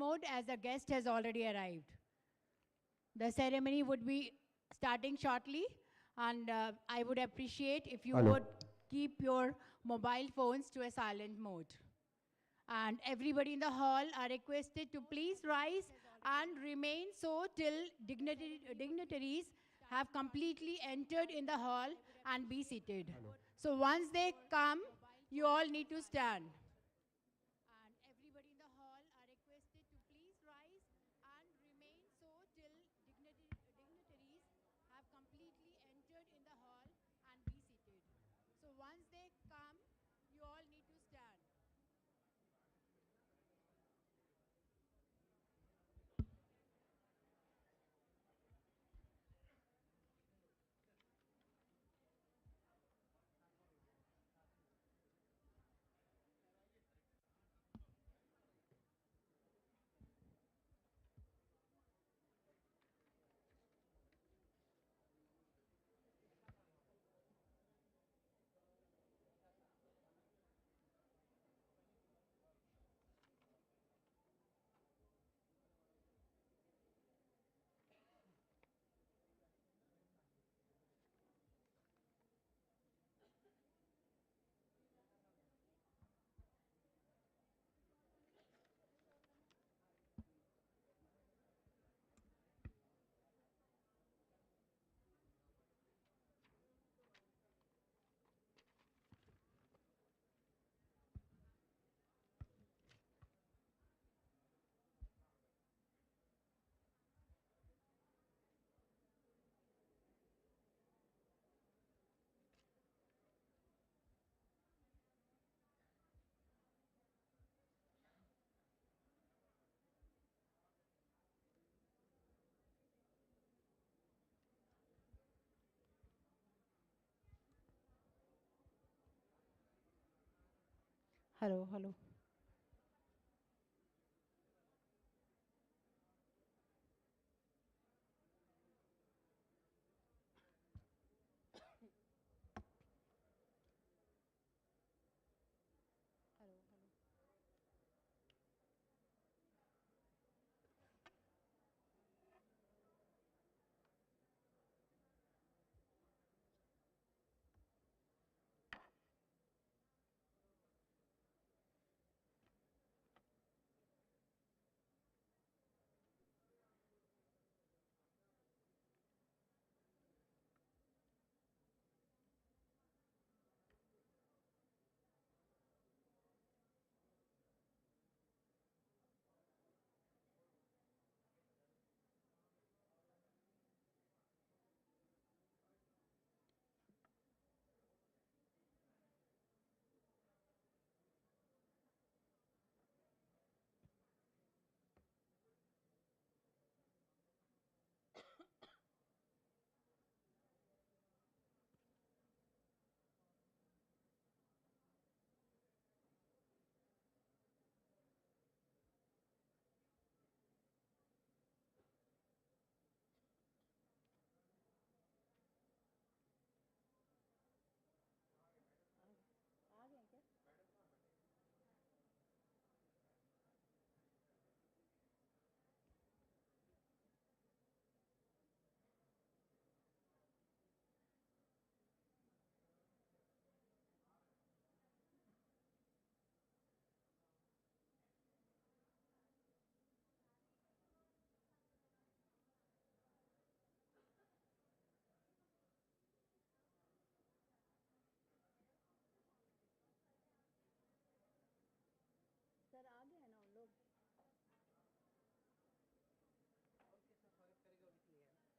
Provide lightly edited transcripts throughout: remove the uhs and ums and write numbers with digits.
mode as the guest has already arrived. The ceremony would be starting shortly, and I would appreciate if you Hello. would keep your mobile phones to a silent mode. And everybody in the hall are requested to please rise and remain so till dignitaries have completely entered in the hall and be seated. So once they come, you all need to stand. And everybody in the hall are requested to please rise and remain so till dignitaries have completely entered in the hall and be seated. So once they come, you all need to stand. Hello, hello. Hello, hello. आ गए क्या? Sir आ गए हैं ना उन लोग?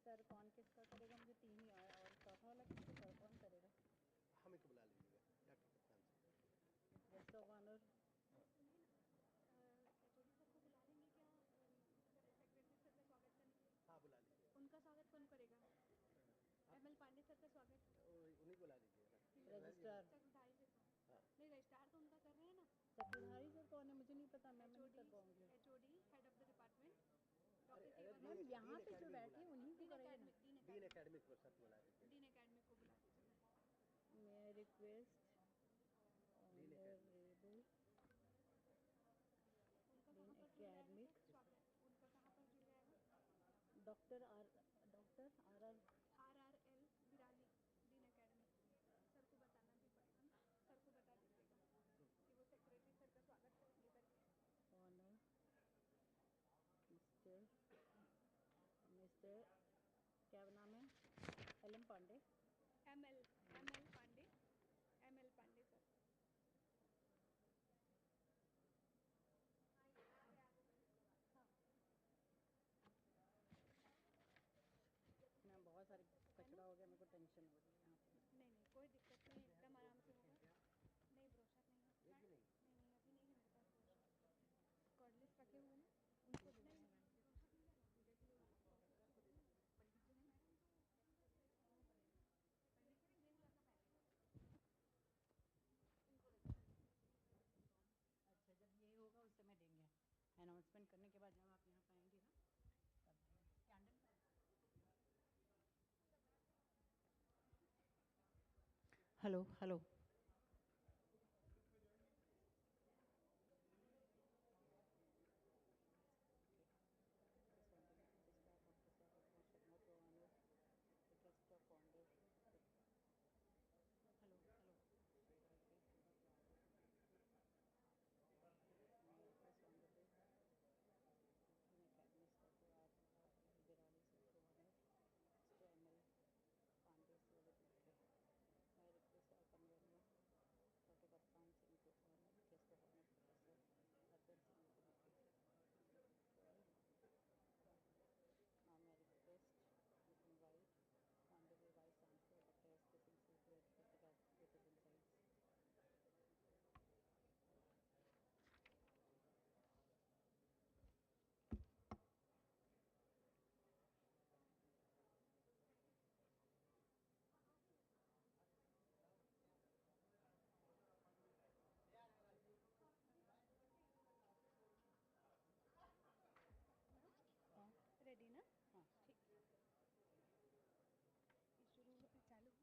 Sir कौन किसका करेगा? मुझे तीन ही आया और चौथा वाला किसका सर कौन करेगा? हमें को बुला लीजिएगा डॉक्टर कप्तान से। गेस्ट ऑफ ऑनर एचओडी सबको बुला लेंगे क्या? सेक्रेटरी सर का स्वागत करने के लिए। हाँ बुला लीजिए। उनका स्वागत कौन करेगा? एमएल पांडे सर का स्वागत उन्हीं को बुला लीजिएगा। रजिस्ट्रार सेक्रेटरी से हाँ। नहीं, रजिस्ट्रार तो उनका कर रहे हैं ना। सेक्रेटरी सर कौन है मुझे नहीं पता, मैं नहीं कर पाऊंगी। HOD head of the department ma'am यहाँ पे जो बैठे उन्हीं को करेंगे ना। डीन एकेडमिक को सर बुला लीजिए। डीन एकेडमिक को बुला दीजिए। मैं request honourable dean academic doctor R RRL Virali dean academy. Sir को बताना भी पड़ेगा ना, सर को बता दीजिएगा कि वो सेक्रेटरी सर का स्वागत करेंगे करके। ऑनर मिस्टर मिस्टर क्या नाम है? LM Pandey. ML Pandey, ML Pandey sir. हाँ मैम बहुत सारी कचरा हो गया, मेरे को टेंशन हो रही है यहाँ पे। नहीं कोई दिक्कत नहीं, एकदम आराम से होगा। नहीं ब्रोशर नहीं है, एक भी नहीं। नहीं अभी नहीं है मेरे पास ब्रोशर। कॉर्डलेस रखे हुए हैं उनको दे नहीं ब्रोशर नहीं है, जैसे वो सर को दे दें। पंडित जो है मैडम जो पंडित के ग्रे कलर का पहने उनको दे दें। अच्छा, जब ये होगा उस समय देंगे। अनाउंसमेंट करने के बाद जब आप यहाँ पे आएंगे ना तब candle. Hello hello. Hello hello. Academy Sarkar Virali sir to honor Mr. ML Pandey sir with bouquet. My request our convener Dr. Gafran Singh to honor guest of honor Professor Arpan Singh with bouquet. Now my request to invite Honorable Vice Chancellor Dr. S.K. Singh sir to photograph with his insights. Ready ना? हाँ। ठीक, ये शुरू चालू हो।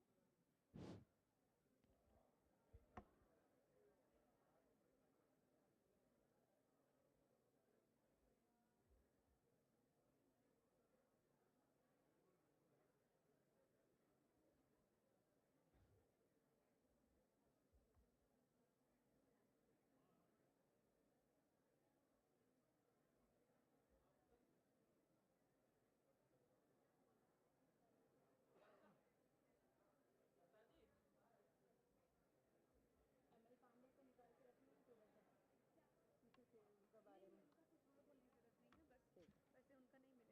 ML Pandey को निकाल के रखना है थोड़ा सा किसी से उनका बारे में। उनका कुछ और बोलने की जरूरत नहीं है, बस वैसे उनका नहीं मिलेगा कुछ।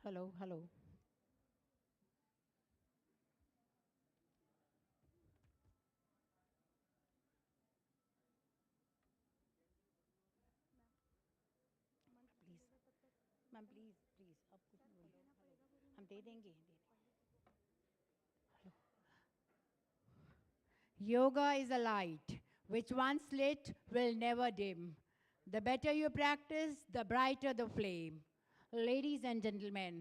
Hello hello. मंत्र प्लीज़ चलेगा तब तक। मैम प्लीज़ प्लीज़ आप कुछ सर नहीं को बोलिए। देना पड़ेगा वो रूम हम दे देंगे दे देंगे। पंडित जी को। Yoga is a light which once lit will never dim. The better you practice, the brighter the flame. Ladies and gentlemen,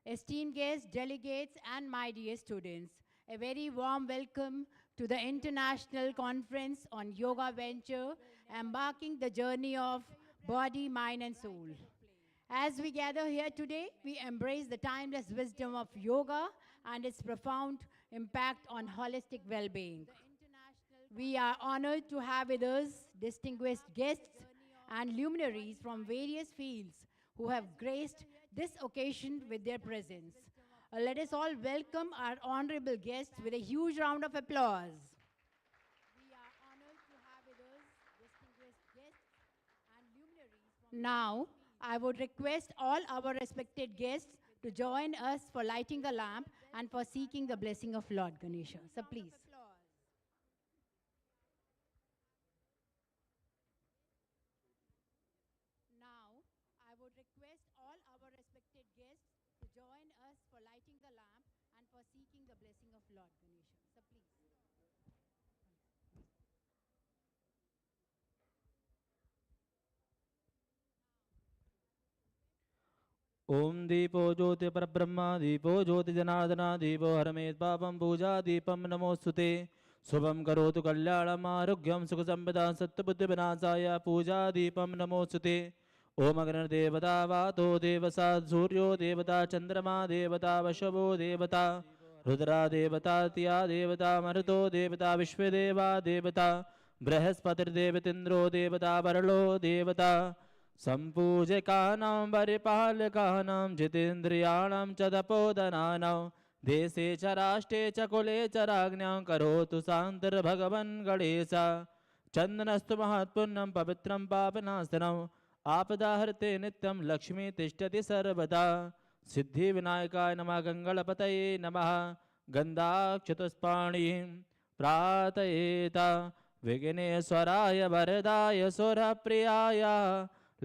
esteemed guests, delegates, and my dear students, a very warm welcome to the International Conference on Yoga Venture, embarking the journey of body, mind, and soul. As we gather here today, we embrace the timeless wisdom of yoga and its profound impact on holistic well-being. We are honored to have with us distinguished guests and luminaries from various fields who have graced this occasion with their presence. Let us all welcome our honorable guests with a huge round of applause. We are honored to have with us distinguished guests and luminaries from now, I would request all our respected guests to join us for lighting the lamp and for seeking the blessing of Lord Ganesha. So please. Now, I would request all our respected guests to join us for lighting the lamp and for seeking the blessing of Lord Ganesha. So please. ओम दीपो ज्योति परब्रह्म दीपो ज्योति जनार्दन दीपो हरमेत पापम पूजा दीपम नमोस्तुते शुभम करोतु कल्याणम आरोग्यम सुख संपदा सत्बुद्धि विनाशाय पूजा दीपम नमोस्तुते ओम अग्निर्देवता वातो देवसा सूर्यो देवता चंद्रमा देवता वशवो देवता रुद्रा देवता तिया देवता मरुतो देवता विश्वदेवा देवता बृहस्पतिर्देवतेन्द्रो देवता वरलो देवता सम्पूजकानां परिपालकानां जितेन्द्रियाणां च तपोधनानां देशे च राष्ट्रे च कुले च राज्ञां करोतु शान्तिर्भगवन् गणेश चन्दनस्तु महत्पुण्यं पवित्रं पापनाशनम् आपदाहर्ते नित्यं लक्ष्मी तिष्ठति सर्वदा सिद्धिविनायकाय नमः गङ्गणपतये नमः गन्धाक्षतुष्पाणिं प्रार्थयेत विघ्नेश्वराय वरदाय सुरप्रियाय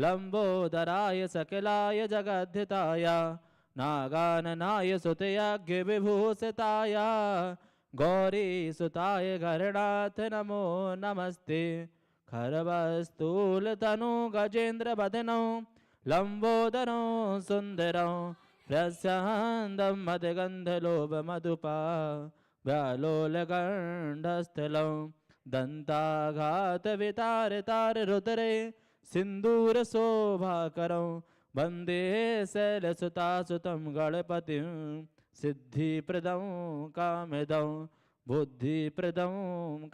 लंबोदराय सकलाय जगद्धिताय नागाननाय सुतयज्ञविभूषिताय गौरीसुताय गरुडाथ नमो नमस्ते खरवस्तूलतनु गजेन्द्रवदनो लंबोदरो सुन्दरो प्रस्यन्दं मदगन्धलोभमधुपा व्यालोलगण्डस्थलं दन्ताघातवितारताररुदरे सिन्दूरशोभाकरं वन्दे शैलसुतासुतं गणपतिं सिद्धिप्रदं कामदं बुद्धिप्रदं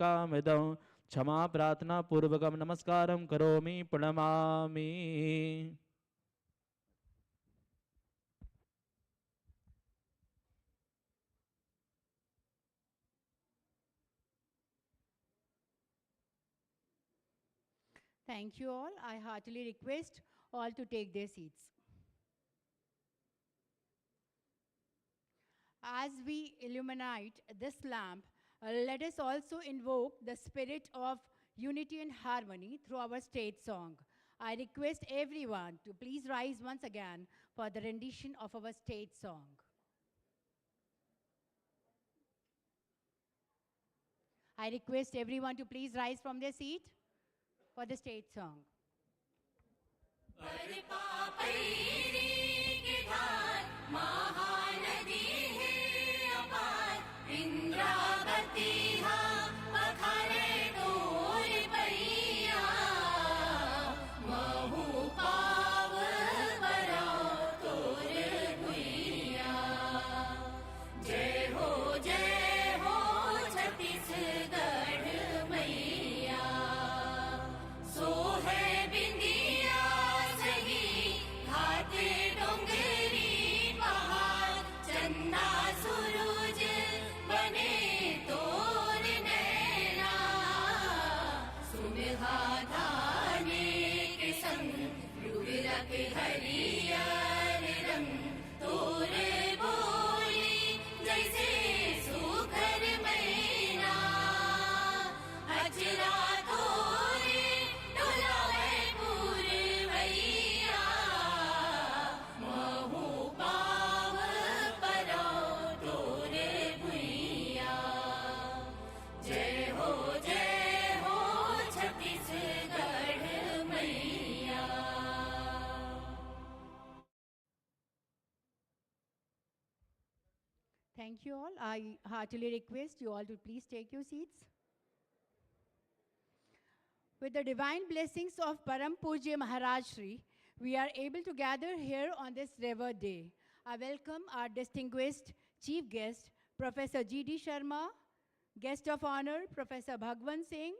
कामदं क्षमा प्रार्थना पूर्वकं नमस्कारं करोमि प्रणमामि। Thank you all. I heartily request all to take their seats. As we illuminate this lamp, let us also invoke the spirit of unity and harmony through our state song. I request everyone to please rise once again for the rendition of our state song. I request everyone to please rise from their seat for the state song. Thank you all. I heartily request you all to please take your seats. With the divine blessings of Param Pujya Maharaj Shri, we are able to gather here on this revered day. I welcome our distinguished chief guest, Professor G.D. Sharma, guest of honor, Professor Bhagwan Singh,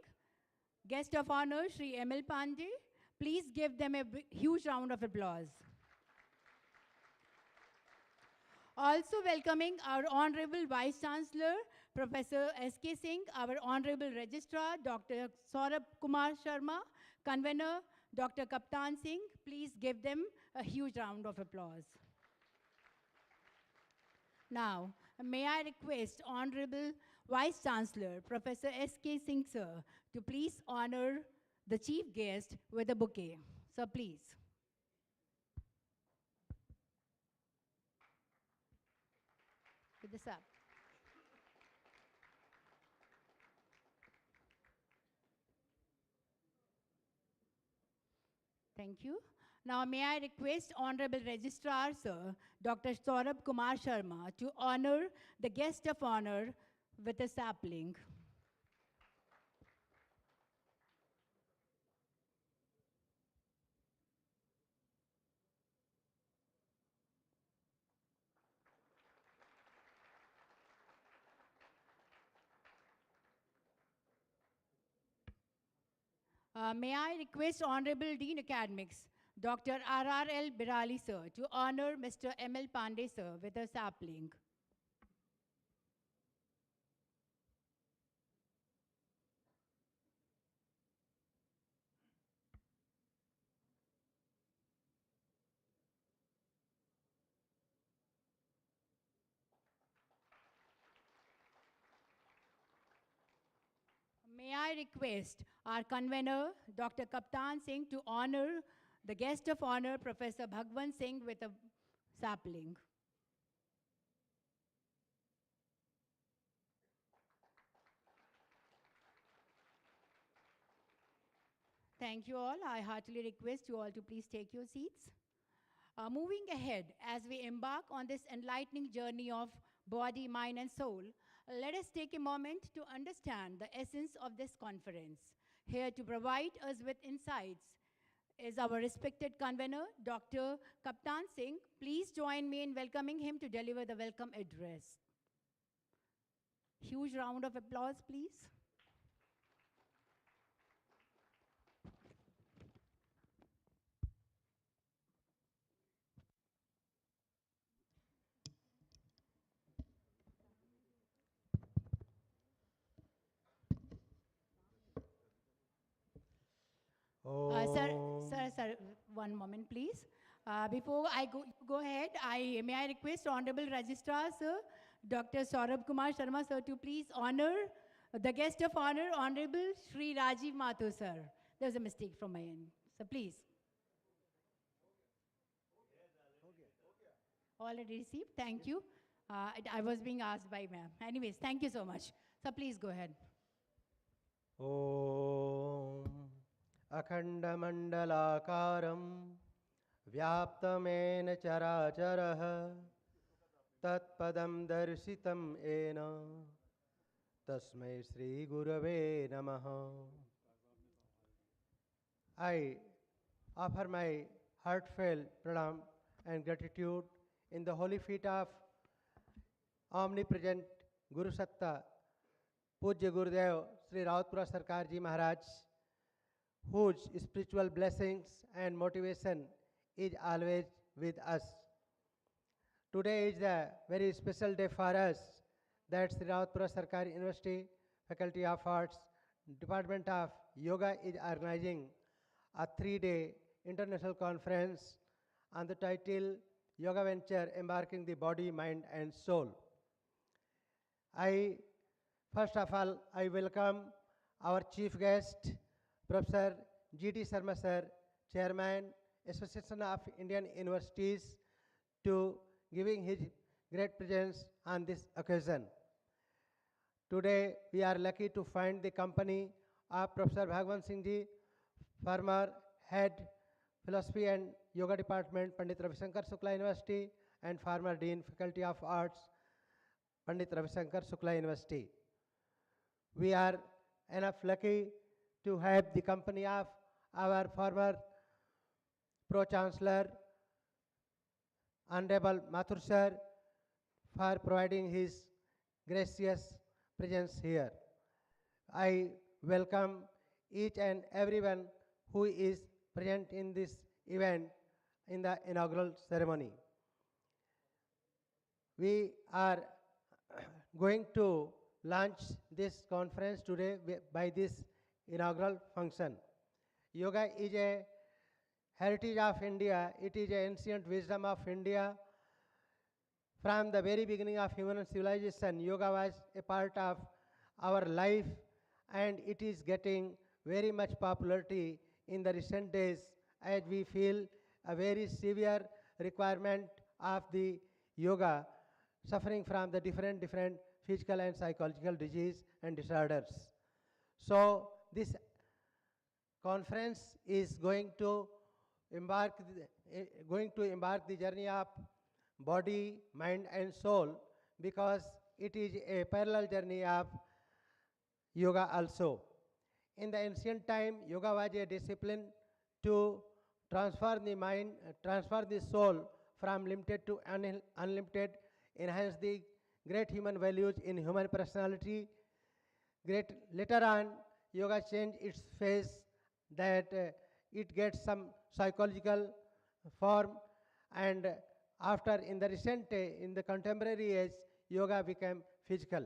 guest of honor, Shri M.L. Pandey. Please give them a huge round of applause. Also welcoming our Honorable Vice Chancellor, Professor S.K. Singh, our Honorable Registrar, Dr. Saurabh Kumar Sharma, Convener, Dr. Kaptan Singh. Please give them a huge round of applause. Now, may I request Honorable Vice Chancellor, Professor S.K. Singh, sir, to please honor the chief guest with a bouquet. Sir, please. With this up. Thank you. Now, may I request Honorable Registrar, Sir, Dr. Saurabh Kumar Sharma, to honor the guest of honor with a sapling. May I request Honorable Dean Academics, Dr. R.R.L. Birali, Sir, to honor Mr. M.L. Pandey, Sir, with a sapling. May I request our convener, Dr. Kaptan Singh, to honor the guest of honor, Professor Bhagwan Singh, with a sapling. Thank you all. I heartily request you all to please take your seats. Moving ahead, as we embark on this enlightening journey of body, mind, and soul, let us take a moment to understand the essence of this conference. Here to provide us with insights is our respected convener, Dr. Kaptan Singh. Please join me in welcoming him to deliver the welcome address. Huge round of applause, please. Sir, one moment, please. Before I go ahead, may I request Honorable Registrar, Sir, Dr. Saurabh Kumar Sharma, Sir, to please honor the guest of honor, Honorable Shri Rajiv Mathur, Sir. There's a mistake from my end. So please. Already received. Thank you. I was being asked by ma'am. Anyways, thank you so much. So please go ahead. ॐ अखण्डमण्डलाकारं व्याप्तमेन चराचरः तत्पदं दर्शितं येन तस्मै श्रीगुरवे नमः. I offer my heartfelt pranam and gratitude in the holy feet of omnipresent Guru Satta, Pujya Gurudev Shri Rawatpura Sarkar Ji Maharaj, whose spiritual blessings and motivation is always with us. Today is a very special day for us that Shri Rawatpura Sarkar University, Faculty of Arts, Department of Yoga is organizing a 3-day international conference on the title Yoga Venture Embarking the Body, Mind and Soul. First of all, I welcome our chief guest, Professor G.T. Sharma Sir, Chairman, Association of Indian Universities, to giving his great presence on this occasion. Today, we are lucky to find the company of Professor Bhagwan Singh Ji, former head Philosophy and Yoga Department, Pandit Ravi Shankar Shukla University, and former Dean Faculty of Arts, Pandit Ravi Shankar Shukla University. We are enough lucky to have the company of our former Pro-Chancellor, Honorable Mathur Sir, for providing his gracious presence here. I welcome each and everyone who is present in this event in the inaugural ceremony. We are going to launch this conference today by this inaugural function. Yoga is a heritage of India. It is an ancient wisdom of India. From the very beginning of human civilization, yoga was a part of our life, and it is getting very much popularity in the recent days as we feel a very severe requirement of the yoga, suffering from the different physical and psychological disease and disorders. So this conference is going to going to embark the journey of body, mind and soul, because it is a parallel journey of yoga also. In the ancient time, yoga was a discipline to transfer the mind, transfer the soul from limited to unlimited, enhance the great human values in human personality. Later on, yoga changed its phase that it gets some psychological form, and after in the recent, in the contemporary age, yoga became physical.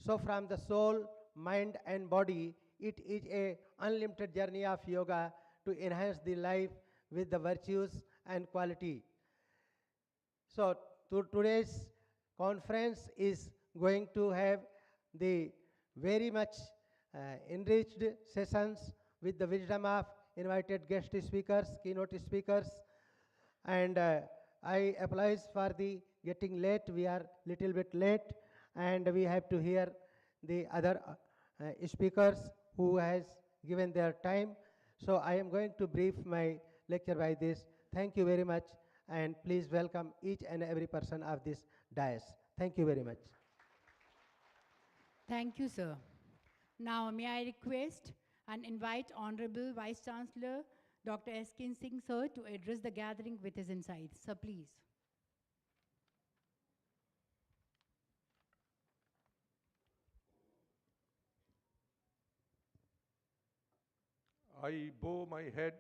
So from the soul, mind and body, it is a unlimited journey of yoga to enhance the life with the virtues and quality. So today's conference is going to have the very much enriched sessions with the wisdom of invited guest speakers, keynote speakers, and I apologize for the getting late. We are little bit late, and we have to hear the other speakers who has given their time. So I am going to brief my lecture by this. Thank you very much, and please welcome each and every person of this dais. Thank you very much. Thank you, sir. Now, may I request and invite Honorable Vice Chancellor Dr. Eskin Singh, sir, to address the gathering with his insights. Sir, please. I bow my head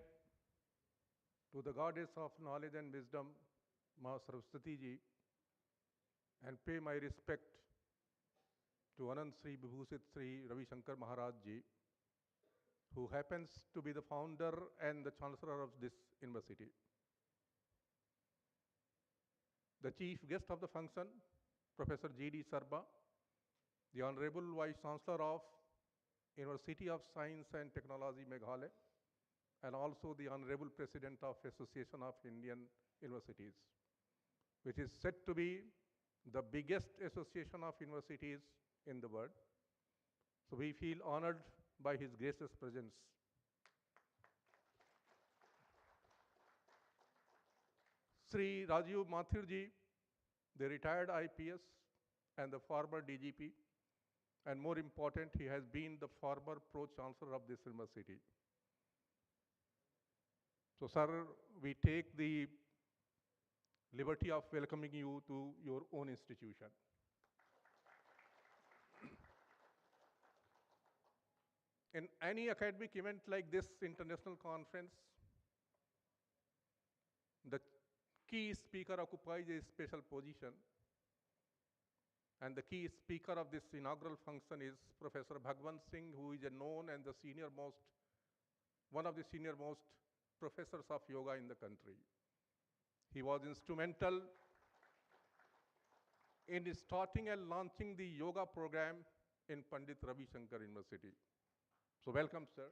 to the goddess of knowledge and wisdom, Ma Saraswati Ji, and pay my respect to Anand Sri Vibhusit Sri Ravi Shankar Maharaj Ji, who happens to be the founder and the chancellor of this university. The chief guest of the function, Professor G.D. Sarba, the Honorable Vice Chancellor of University of Science and Technology, Meghalaya, and also the Honorable President of Association of Indian Universities, which is said to be the biggest association of universities in the world. So we feel honored by his gracious presence. Shri Rajiv Mathur Ji, the retired IPS and the former DGP, and more important, he has been the former pro-chancellor of this university. So, sir, we take the liberty of welcoming you to your own institution. In any academic event like this international conference, the key speaker occupies a special position. And the key speaker of this inaugural function is Professor Bhagwan Singh, who is a known and the one of the senior most professors of yoga in the country. He was instrumental in starting and launching the yoga program in Pandit Ravi Shankar University. So welcome, sir.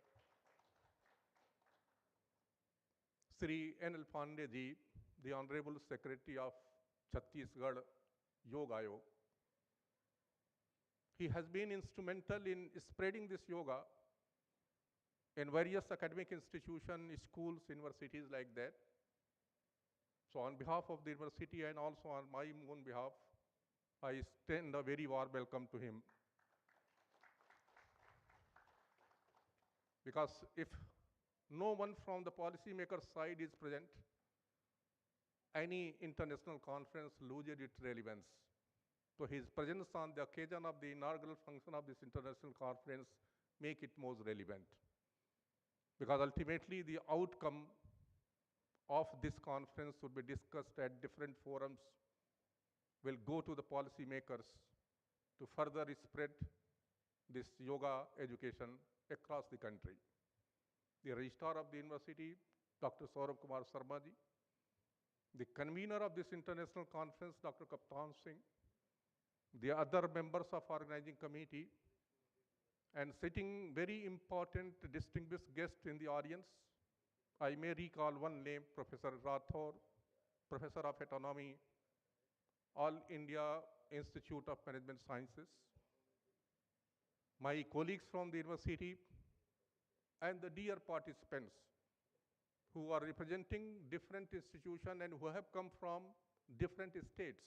Shri N.L. Pandey Ji, the Honorable Secretary of Chhattisgarh Yoga Ayog. He has been instrumental in spreading this yoga in various academic institutions, schools, universities like that. So on behalf of the university and also on my own behalf, I extend a very warm welcome to him. Because if no one from the policymaker side is present, any international conference loses its relevance. So his presence on the occasion of the inaugural function of this international conference make it most relevant. Because ultimately the outcome of this conference would be discussed at different forums, will go to the policymakers to further spread this yoga education across the country. The registrar of the university, Dr. Saurabh Kumar Sharma ji, the convener of this international conference, Dr. Kaptan Singh, the other members of organizing committee, and sitting very important distinguished guests in the audience. I may recall one name, Professor Rathore, Professor of Autonomy, All India Institute of Management Sciences, my colleagues from the university, and the dear participants who are representing different institutions and who have come from different states.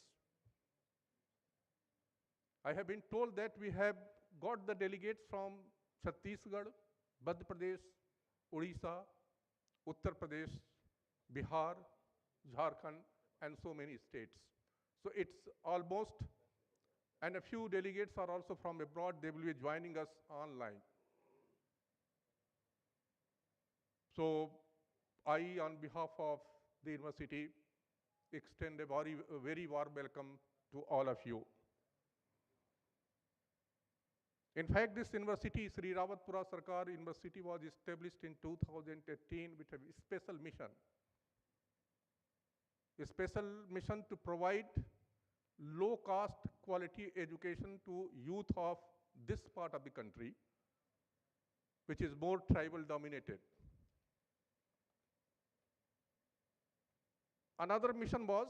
I have been told that we have got the delegates from Chhattisgarh, Madhya Pradesh, Odisha, Uttar Pradesh, Bihar, Jharkhand, and so many states. So it's almost, and a few delegates are also from abroad. They will be joining us online. So I, on behalf of the university, extend a very warm welcome to all of you. In fact, this university, Shri Rawatpura Sarkar University, was established in 2018 with a special mission to provide low-cost quality education to youth of this part of the country, which is more tribal-dominated. Another mission was,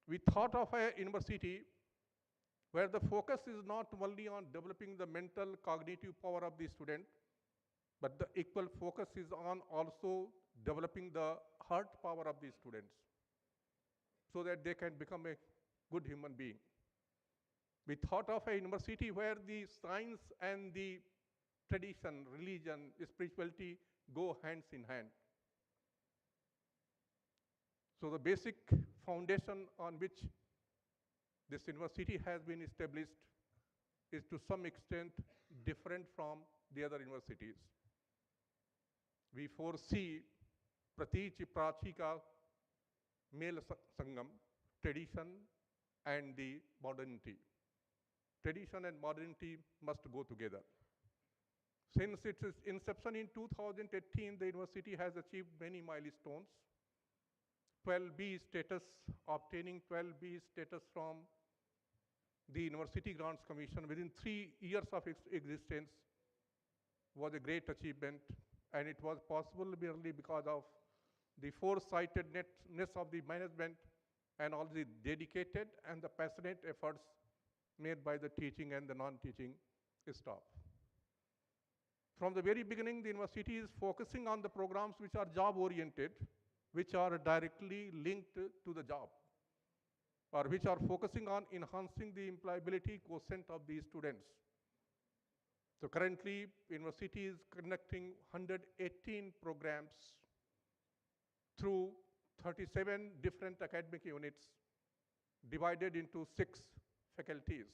we thought of a university where the focus is not only on developing the mental cognitive power of the student, but the equal focus is on also developing the heart power of the students so that they can become a good human being. We thought of a university where the science and the tradition, religion, spirituality go hands in hand. So the basic foundation on which this university has been established is to some extent different from the other universities. We foresee Pratichi Prachika Mel Sangam, tradition and the modernity. Tradition and modernity must go together. Since its inception in 2018, the university has achieved many milestones. 12B status, obtaining 12B status from the University Grants Commission within 3 years of its existence was a great achievement, and it was possible merely because of the foresightedness of the management and all the dedicated and the passionate efforts made by the teaching and the non-teaching staff. From the very beginning, the university is focusing on the programs which are job-oriented, which are directly linked to the job, or which are focusing on enhancing the employability quotient of these students. So currently, university is conducting 118 programs through 37 different academic units divided into 6 faculties,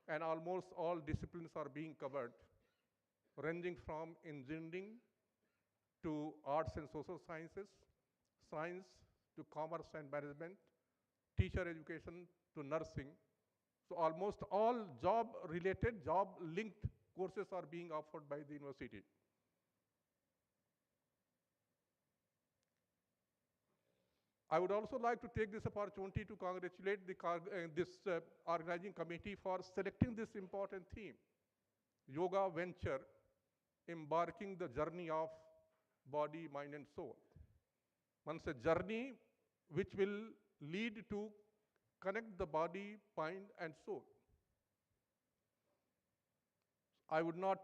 and almost all disciplines are being covered, ranging from engineering to arts and social sciences, science to commerce and management, teacher education to nursing. So almost all job-related, job-linked courses are being offered by the university. I would also like to take this opportunity to congratulate this organizing committee for selecting this important theme, Yoga Venture, Embarking the Journey of Body, Mind and Soul. Once a journey which will lead to connect the body, mind and soul. I would not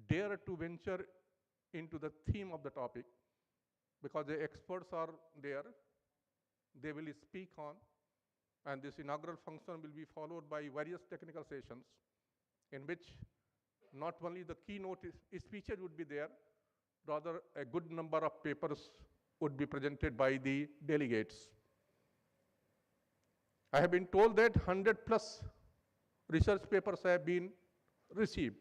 dare to venture into the theme of the topic because the experts are there. They will speak on, and this inaugural function will be followed by various technical sessions in which not only the keynote speeches would be there, rather a good number of papers would be presented by the delegates. I have been told that 100+ research papers have been received.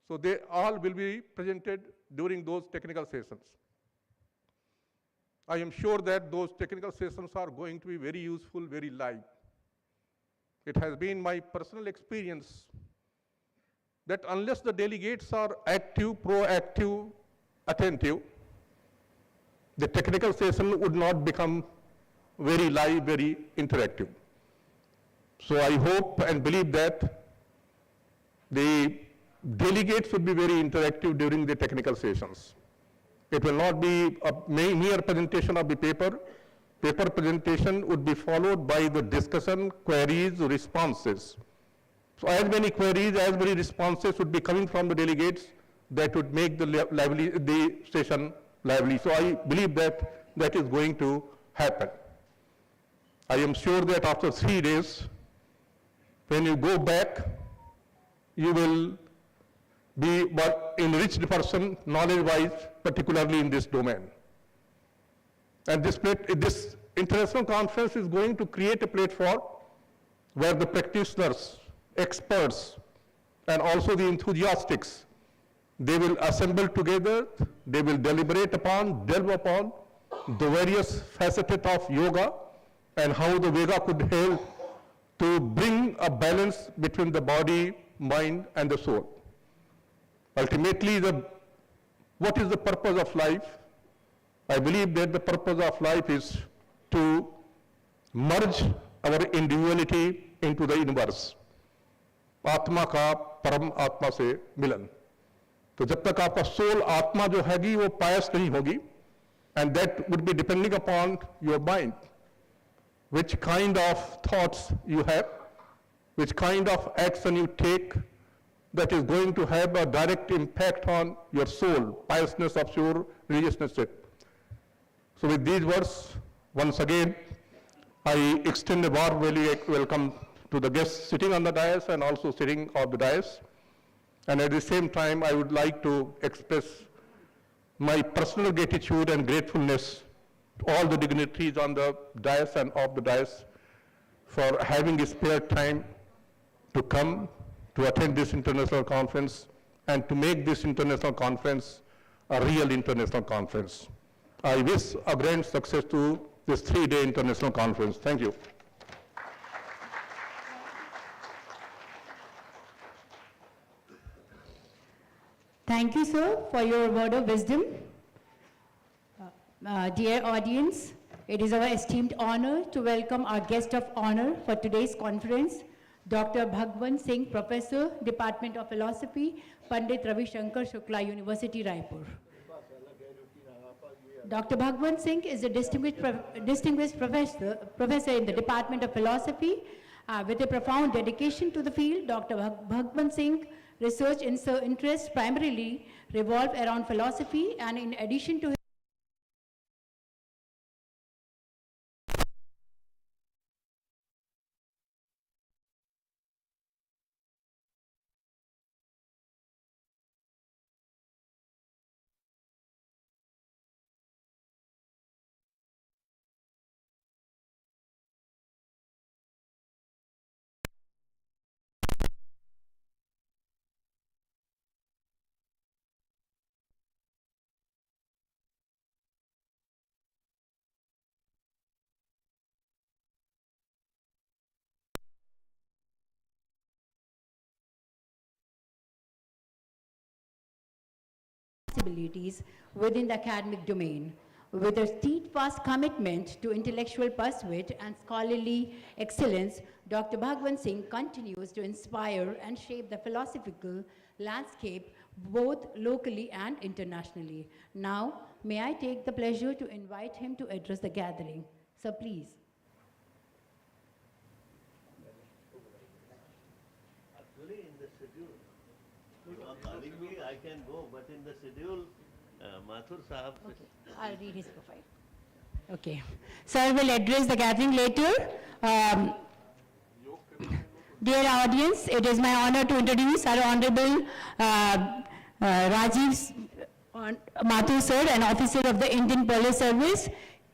So they all will be presented during those technical sessions. I am sure that those technical sessions are going to be very useful, very live. It has been my personal experience that unless the delegates are active, proactive, attentive, the technical session would not become very live, very interactive. So I hope and believe that the delegates would be very interactive during the technical sessions. It will not be a mere presentation of the paper. Paper presentation would be followed by the discussion, queries, responses. So as many queries, as many responses would be coming from the delegates, that would make the station lively. So I believe that that is going to happen. I am sure that after 3 days, when you go back, you will be an enriched person, knowledge-wise, particularly in this domain. And this international conference is going to create a platform where the practitioners, experts, and also the enthusiasts, they will assemble together, they will deliberate upon, delve upon the various facets of yoga and how the yoga could help to bring a balance between the body, mind, and the soul. Ultimately, what is the purpose of life? I believe that the purpose of life is to merge our individuality into the universe. आत्मा का परम आत्मा से मिलन. तो जब तक आपका soul आत्मा जो हैगी वो पायस नहीं होगी, and that would be depending upon your mind, which kind of thoughts you have, which kind of action you take, that is going to have a direct impact on your soul, piousness of your religiousness. So with these words, once again, I extend a warm welcome to the guests sitting on the dais and also sitting on the dais. And at the same time, I would like to express my personal gratitude and gratefulness to all the dignitaries on the dais and off the dais for having spared time to come to attend this international conference and to make this international conference a real international conference. I wish a grand success to this 3-day international conference. Thank you. Thank you, sir, for your word of wisdom. Dear audience, it is our esteemed honor to welcome our guest of honor for today's conference, Dr. Bhagwan Singh, Professor, Department of Philosophy, Pandit Ravi Shankar Shukla University, Raipur. Dr. Bhagwan Singh is a distinguished professor in the Department of Philosophy with a profound dedication to the field. Dr. Bhagwan Singh research interests primarily revolve around philosophy, and in addition to his responsibilities within the academic domain. With a steadfast commitment to intellectual pursuit and scholarly excellence, Dr. Bhagwan Singh continues to inspire and shape the philosophical landscape both locally and internationally. Now, may I take the pleasure to invite him to address the gathering. Sir, please. Actually, in the schedule, you are calling me, I can go, but in the schedule, Mathur Sahab. Okay, I'll read his profile. Okay. Sir will address the gathering later. Dear audience, it is my honor to introduce our Honorable Rajiv Mathur sir, an officer of the Indian Police Service.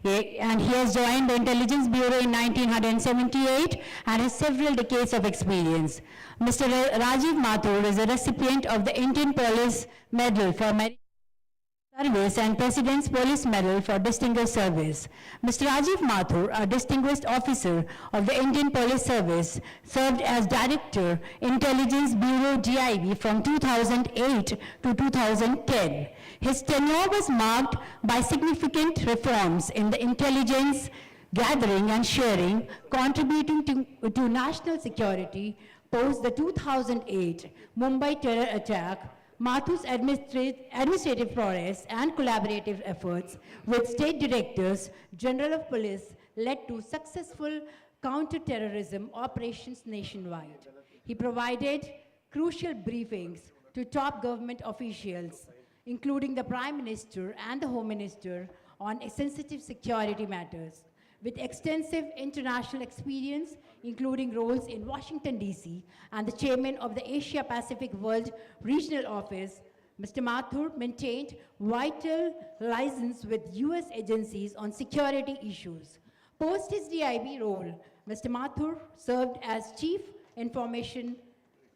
And he has joined the Intelligence Bureau in 1978 and has several decades of experience. Mr. Rajiv Mathur is a recipient of the Indian Police Medal for Merit Service and President's Police Medal for Distinguished Service. Mr. Rajiv Mathur, a distinguished officer of the Indian Police Service, served as Director, Intelligence Bureau DIB from 2008 to 2010. His tenure was marked by significant reforms in the intelligence gathering and sharing, contributing to national security post the 2008 Mumbai terror attack. Mathur's administrative prowess and collaborative efforts with state directors, General of Police led to successful counter-terrorism operations nationwide. He provided crucial briefings to top government officials, including the Prime Minister and the Home Minister, on sensitive security matters. With extensive international experience, including roles in Washington, D.C., and the chairman of the Asia Pacific World Regional Office, Mr. Mathur maintained vital liaisons with U.S. agencies on security issues. Post his DIB role, Mr. Mathur served as Chief Information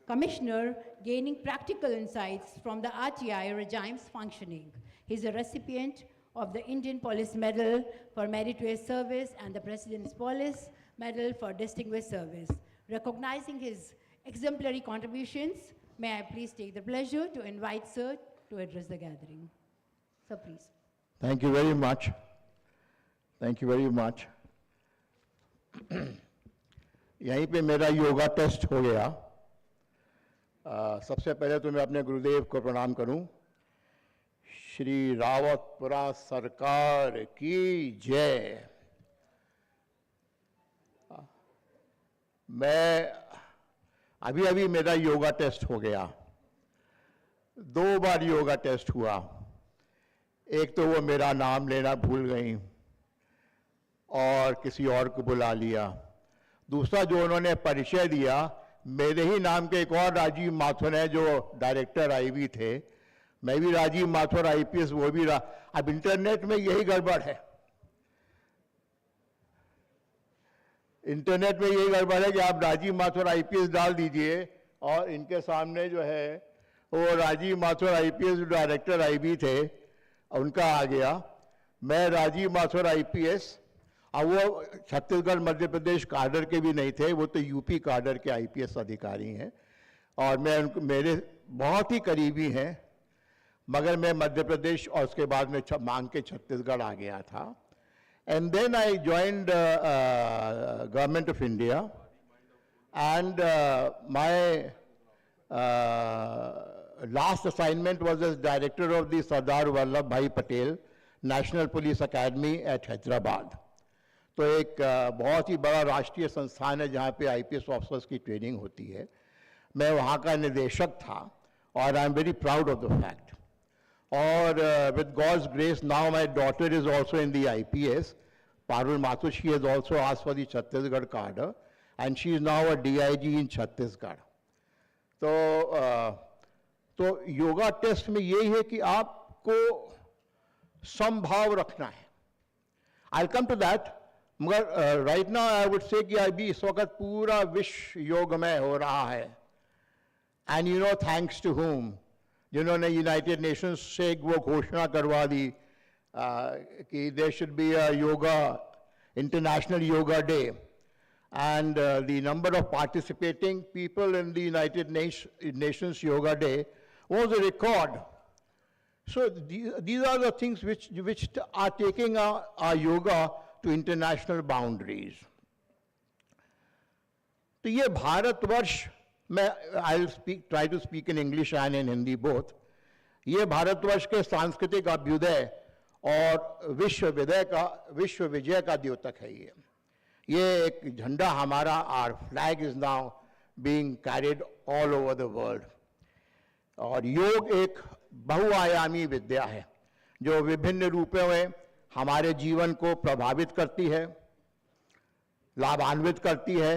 Commissioner, gaining practical insights from the RTI regime's functioning. He is a recipient of the Indian Police Medal for Meritorious Service and the President's Police Medal for Distinguished Service. Recognizing his exemplary contributions, may I please take the pleasure to invite Sir to address the gathering. Sir, please. Thank you very much. Thank you very much. यहीं पे मेरा yoga test हो गया। सबसे पहले तो मैं अपने गुरुदेव को प्रणाम करूं। श्री रावतपुरा सरकार की जय। मैं अभी मेरा योगा टेस्ट हो गया। 2 बार योगा टेस्ट हुआ। एक तो वो मेरा नाम लेना भूल गई और किसी और को बुला लिया। दूसरा जो उन्होंने परिचय दिया, मेरे ही नाम के एक और राजीव माथुर हैं जो डायरेक्टर आईबी थे। मैं भी राजीव माथुर आईपीएस, वो भी अब इंटरनेट में यही गड़बड़ है। इंटरनेट में यही गड़बड़ है कि आप राजीव माथुर आईपीएस डाल दीजिए और इनके सामने जो है वो Rajiv Mathur IPS director IB थे, उनका आ गया। मैं राजीव माथुर आईपीएस, अब वो छत्तीसगढ़ मध्य प्रदेश काडर के भी नहीं थे, वो तो यूपी काडर के आईपीएस अधिकारी हैं और मैं उनको मेरे बहुत ही करीबी हैं, मगर मैं मध्य प्रदेश और उसके बाद में मांग के छत्तीसगढ़ आ गया था। And then I joined government of India and my last assignment was as director of the Sardar Vallabh Bhai Patel national police academy at Hyderabad. तो एक बहुत ही बड़ा राष्ट्रीय संस्थान है जहाँ पे आईपीएस ऑफिसर्स की ट्रेनिंग होती है। मैं वहाँ का निदेशक था और I am very proud of the fact. और with God's grace now my daughter is also in the IPS, Parul Mathur. She has also asked for the Chhattisgarh cadre and she is now a DIG in Chhattisgarh. तो yoga test में यही है कि आपको समभाव रखना है। आई कम टू दैट, मगर right now I would say कि अभी इस वक्त पूरा विश्व योगमय हो रहा है। And you know thanks to whom, जिन्होंने यूनाइटेड नेशंस से वो घोषणा करवा दी कि there should be a yoga international yoga day and the number of participating people in the United Nations yoga day was a record. So these are the things which are taking our yoga to international boundaries. तो ये भारतवर्ष में I'll try to speak in English and in Hindi both. ये भारतवर्ष के सांस्कृतिक अभ्युदय और विश्व विजय का द्योतक है। ये एक झंडा हमारा, our flag is now being carried all over the world. और योग एक बहुआयामी विद्या है जो विभिन्न रूपों में हमारे जीवन को प्रभावित करती है, लाभान्वित करती है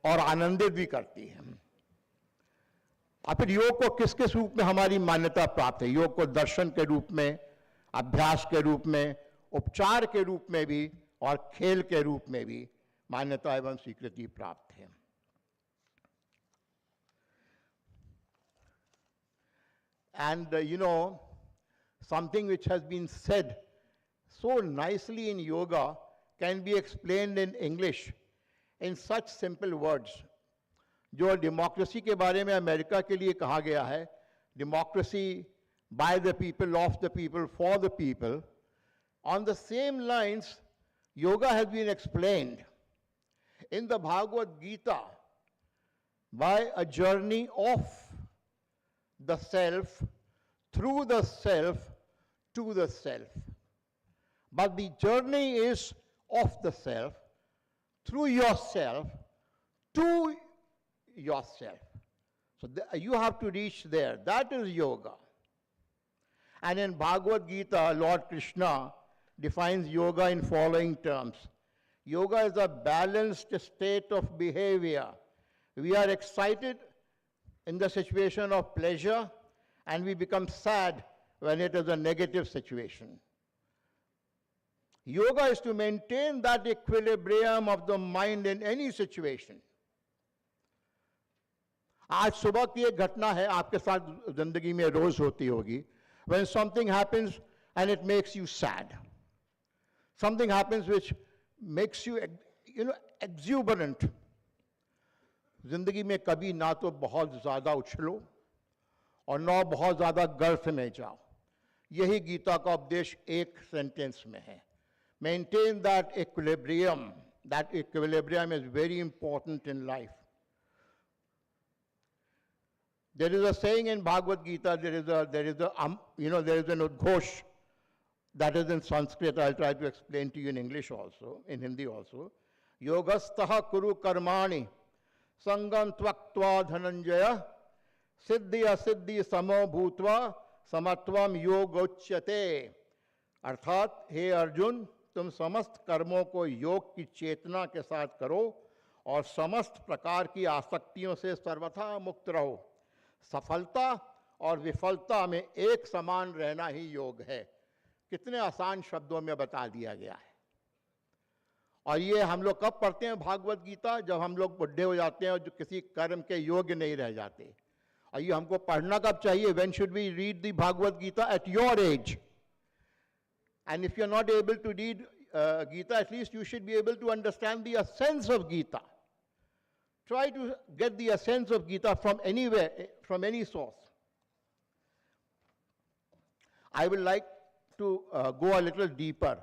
और आनंदित भी करती है। और फिर योग को किस किस रूप में हमारी मान्यता प्राप्त है? योग को दर्शन के रूप में, अभ्यास के रूप में, उपचार के रूप में भी और खेल के रूप में भी मान्यता एवं स्वीकृति प्राप्त है। And you know, something which has been said so nicely in yoga can be explained in English in such simple words. जो डेमोक्रेसी के बारे में अमेरिका के लिए कहा गया है, democracy by the people, of the people, for the people, on the same lines, yoga has been explained in the Bhagavad Gita by a journey of the self, through the self, to the self. But the journey is of the self, through yourself, to yourself. So you have to reach there. That is yoga. And in Bhagavad Gita, Lord Krishna defines yoga in following terms. Yoga is a balanced state of behavior. We are excited in the situation of pleasure, and we become sad when it is a negative situation. Yoga is to maintain that equilibrium of the mind in any situation. आज सुबह की एक घटना है, आपके साथ जिंदगी में रोज होती होगी. When something happens and it makes you sad. Something happens which makes you, exuberant. जिंदगी में कभी ना तो बहुत ज़्यादा उछलो और ना बहुत ज़्यादा गर्भ में जाओ. यही गीता का उपदेश एक सेंटेंस में है. Maintain that equilibrium. That equilibrium is very important in life. There is a saying in Bhagavad Gita, there is an udghosh that is in Sanskrit. I'll try to explain to you in English also, in Hindi also. Yogastaha kuru karmani sangam tvaktva dhananjaya siddhi asiddhi samo bhutva samatvam yogochyate. अर्थात हे अर्जुन, तुम समस्त कर्मों को योग की चेतना के साथ करो और समस्त प्रकार की आसक्तियों से सर्वथा मुक्त रहो. सफलता और विफलता में एक समान रहना ही योग है. कितने आसान शब्दों में बता दिया गया है. और ये हम लोग कब पढ़ते हैं भागवत गीता? जब हम लोग बुढ़े हो जाते हैं और जो किसी कर्म के योग्य नहीं रह जाते. और ये हमको पढ़ना कब चाहिए? When should we read the Bhagavad Gita? At your age. And if you're not able to read Gita, at least you should be able to understand the essence of Gita. Try to get the essence of Gita from anywhere, from any source. I would like to go a little deeper.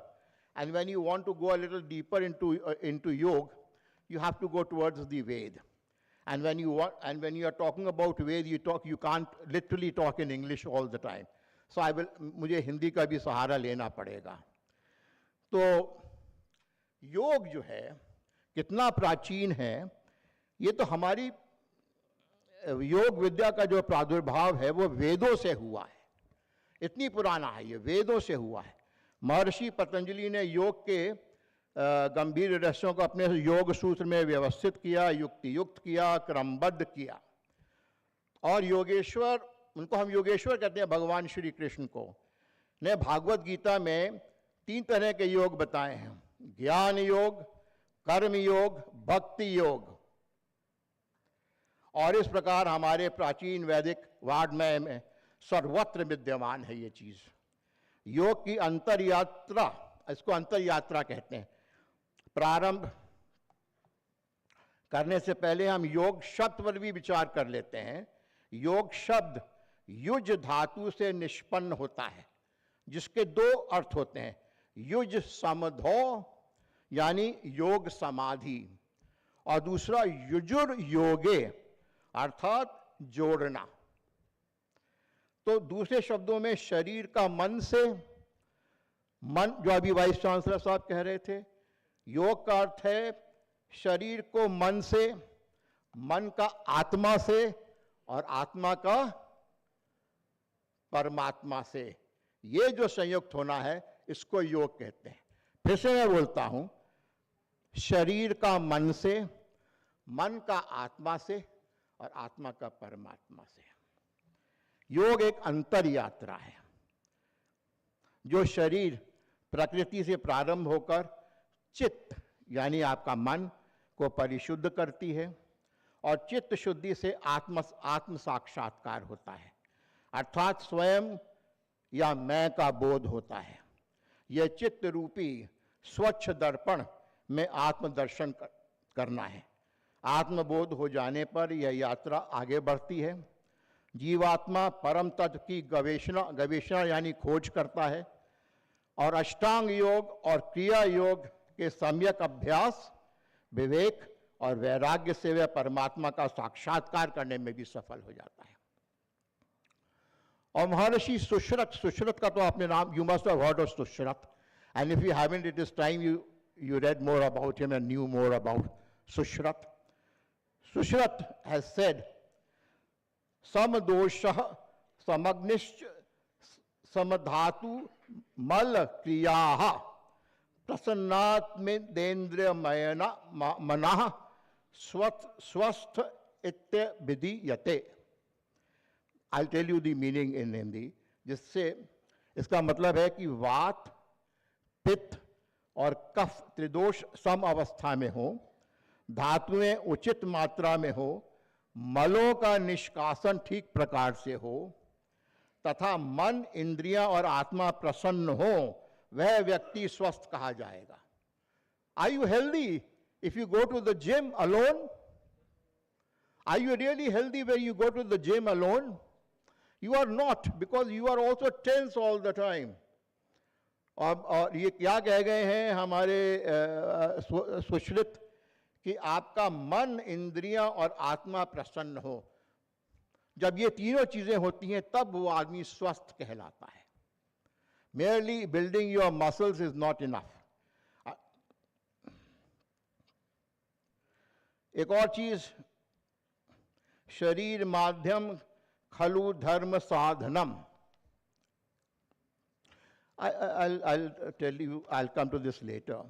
And when you want to go a little deeper into yoga, you have to go towards the Ved. And when you are talking about Ved, you can't literally talk in English all the time. So मुझे हिंदी का भी सहारा लेना पड़ेगा. तो योग जो है कितना प्राचीन है, ये तो हमारी योग विद्या का जो प्रादुर्भाव है वो वेदों से हुआ है. इतनी पुराना है, ये वेदों से हुआ है. महर्षि पतंजलि ने योग के गंभीर रहस्यों को अपने योग सूत्र में व्यवस्थित किया, युक्ति युक्त किया, क्रमबद्ध किया. और योगेश्वर, उनको हम योगेश्वर कहते हैं, भगवान श्री कृष्ण को, ने भागवत गीता में 3 तरह के योग बताए हैं. ज्ञान योग, कर्म योग, भक्ति योग. और इस प्रकार हमारे प्राचीन वैदिक वाङ्मय में सर्वत्र विद्यमान है ये चीज. योग की अंतर यात्रा, इसको अंतर यात्रा कहते हैं. प्रारंभ करने से पहले हम योग शब्द पर भी विचार कर लेते हैं. योग शब्द युज धातु से निष्पन्न होता है, जिसके 2 अर्थ होते हैं. युज समधो यानी योग समाधि, और दूसरा युजुर योगे अर्थात जोड़ना. तो दूसरे शब्दों में शरीर का मन से, मन जो अभी वाइस चांसलर साहब कह रहे थे, योग का अर्थ है शरीर को मन से, मन का आत्मा से, और आत्मा का परमात्मा से. ये जो संयुक्त होना है इसको योग कहते हैं. फिर से मैं बोलता हूं, शरीर का मन से, मन का आत्मा से, और आत्मा का परमात्मा से. योग एक अंतर यात्रा है. जो शरीर प्रकृति से प्रारंभ होकर चित्त यानी आपका मन को परिशुद्ध करती है, और चित्त शुद्धि से आत्म साक्षात्कार होता है, अर्थात स्वयं या मैं का बोध होता है. यह चित्त रूपी स्वच्छ दर्पण में आत्मदर्शन करना है. आत्मबोध हो जाने पर यह यात्रा आगे बढ़ती है. जीवात्मा परम तत्व की गवेषणा यानी खोज करता है, और अष्टांग योग और क्रिया योग के सम्यक अभ्यास, विवेक और वैराग्य से वह परमात्मा का साक्षात्कार करने में भी सफल हो जाता है. और महर्षि सुश्रुत का तो आपने नाम, you must have heard of Sushruta, and if you haven't, it is time you read more about him and knew more about Sushrat. Sushrat has said समदोषः समग्निश्च समधातु मल क्रियाः प्रसन्नात्मेन्द्रियमयन मनः स्वस्थ इत्यभिधीयते। I tell you the meaning in Hindi, जिससे इसका मतलब है कि वात, पित्त और कफ त्रिदोष सम अवस्था में हो, धातुएं उचित मात्रा में हो, मलों का निष्कासन ठीक प्रकार से हो तथा मन, इंद्रियां और आत्मा प्रसन्न हो, वह व्यक्ति स्वस्थ कहा जाएगा। Are you healthy if you go to the gym alone? Are you really healthy when you go to the gym alone? You are not, because you are also tense all the time. और ये क्या कह गए हैं हमारे सुश्रुत कि आपका मन, इंद्रियां और आत्मा प्रसन्न हो। जब ये तीनों चीजें होती हैं तब वो आदमी स्वस्थ कहलाता है। Merely building your muscles is not enough. एक और चीज, शरीर माध्यम खलु धर्म साधनम। I'll tell you, I'll come to this later.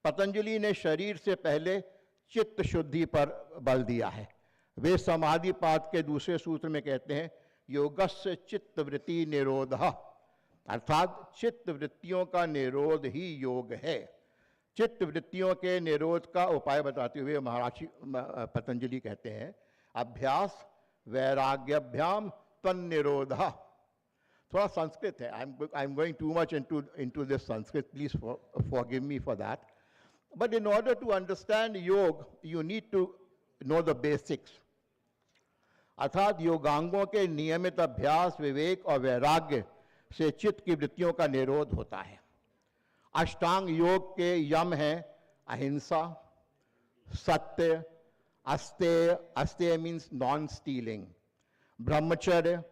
Patanjali ने शरीर से पहले चित्त शुद्धि पर बल दिया है। वे समाधिपाद के दूसरे सूत्र में कहते हैं योगस्य चित्त वृत्ति निरोधः, अर्थात चित्त वृत्तियों का निरोध ही योग है। चित्त वृत्तियों के निरोध का उपाय बताते हुए महर्षि पतंजलि कहते हैं अभ्यास वैराग्यभ्याम तन्निरोधः। थोड़ा संस्कृत है, I am going too much into this Sanskrit, please forgive me for that, but in order to understand yoga you need to know the basics. अर्थात योगांगों के नियमित अभ्यास, विवेक और वैराग्य से चित्त की वृत्तियों का निरोध होता है। अष्टांग योग के यम हैं अहिंसा, सत्य, अस्तेय, अस्तेय मीन्स नॉन स्टीलिंग, ब्रह्मचर्य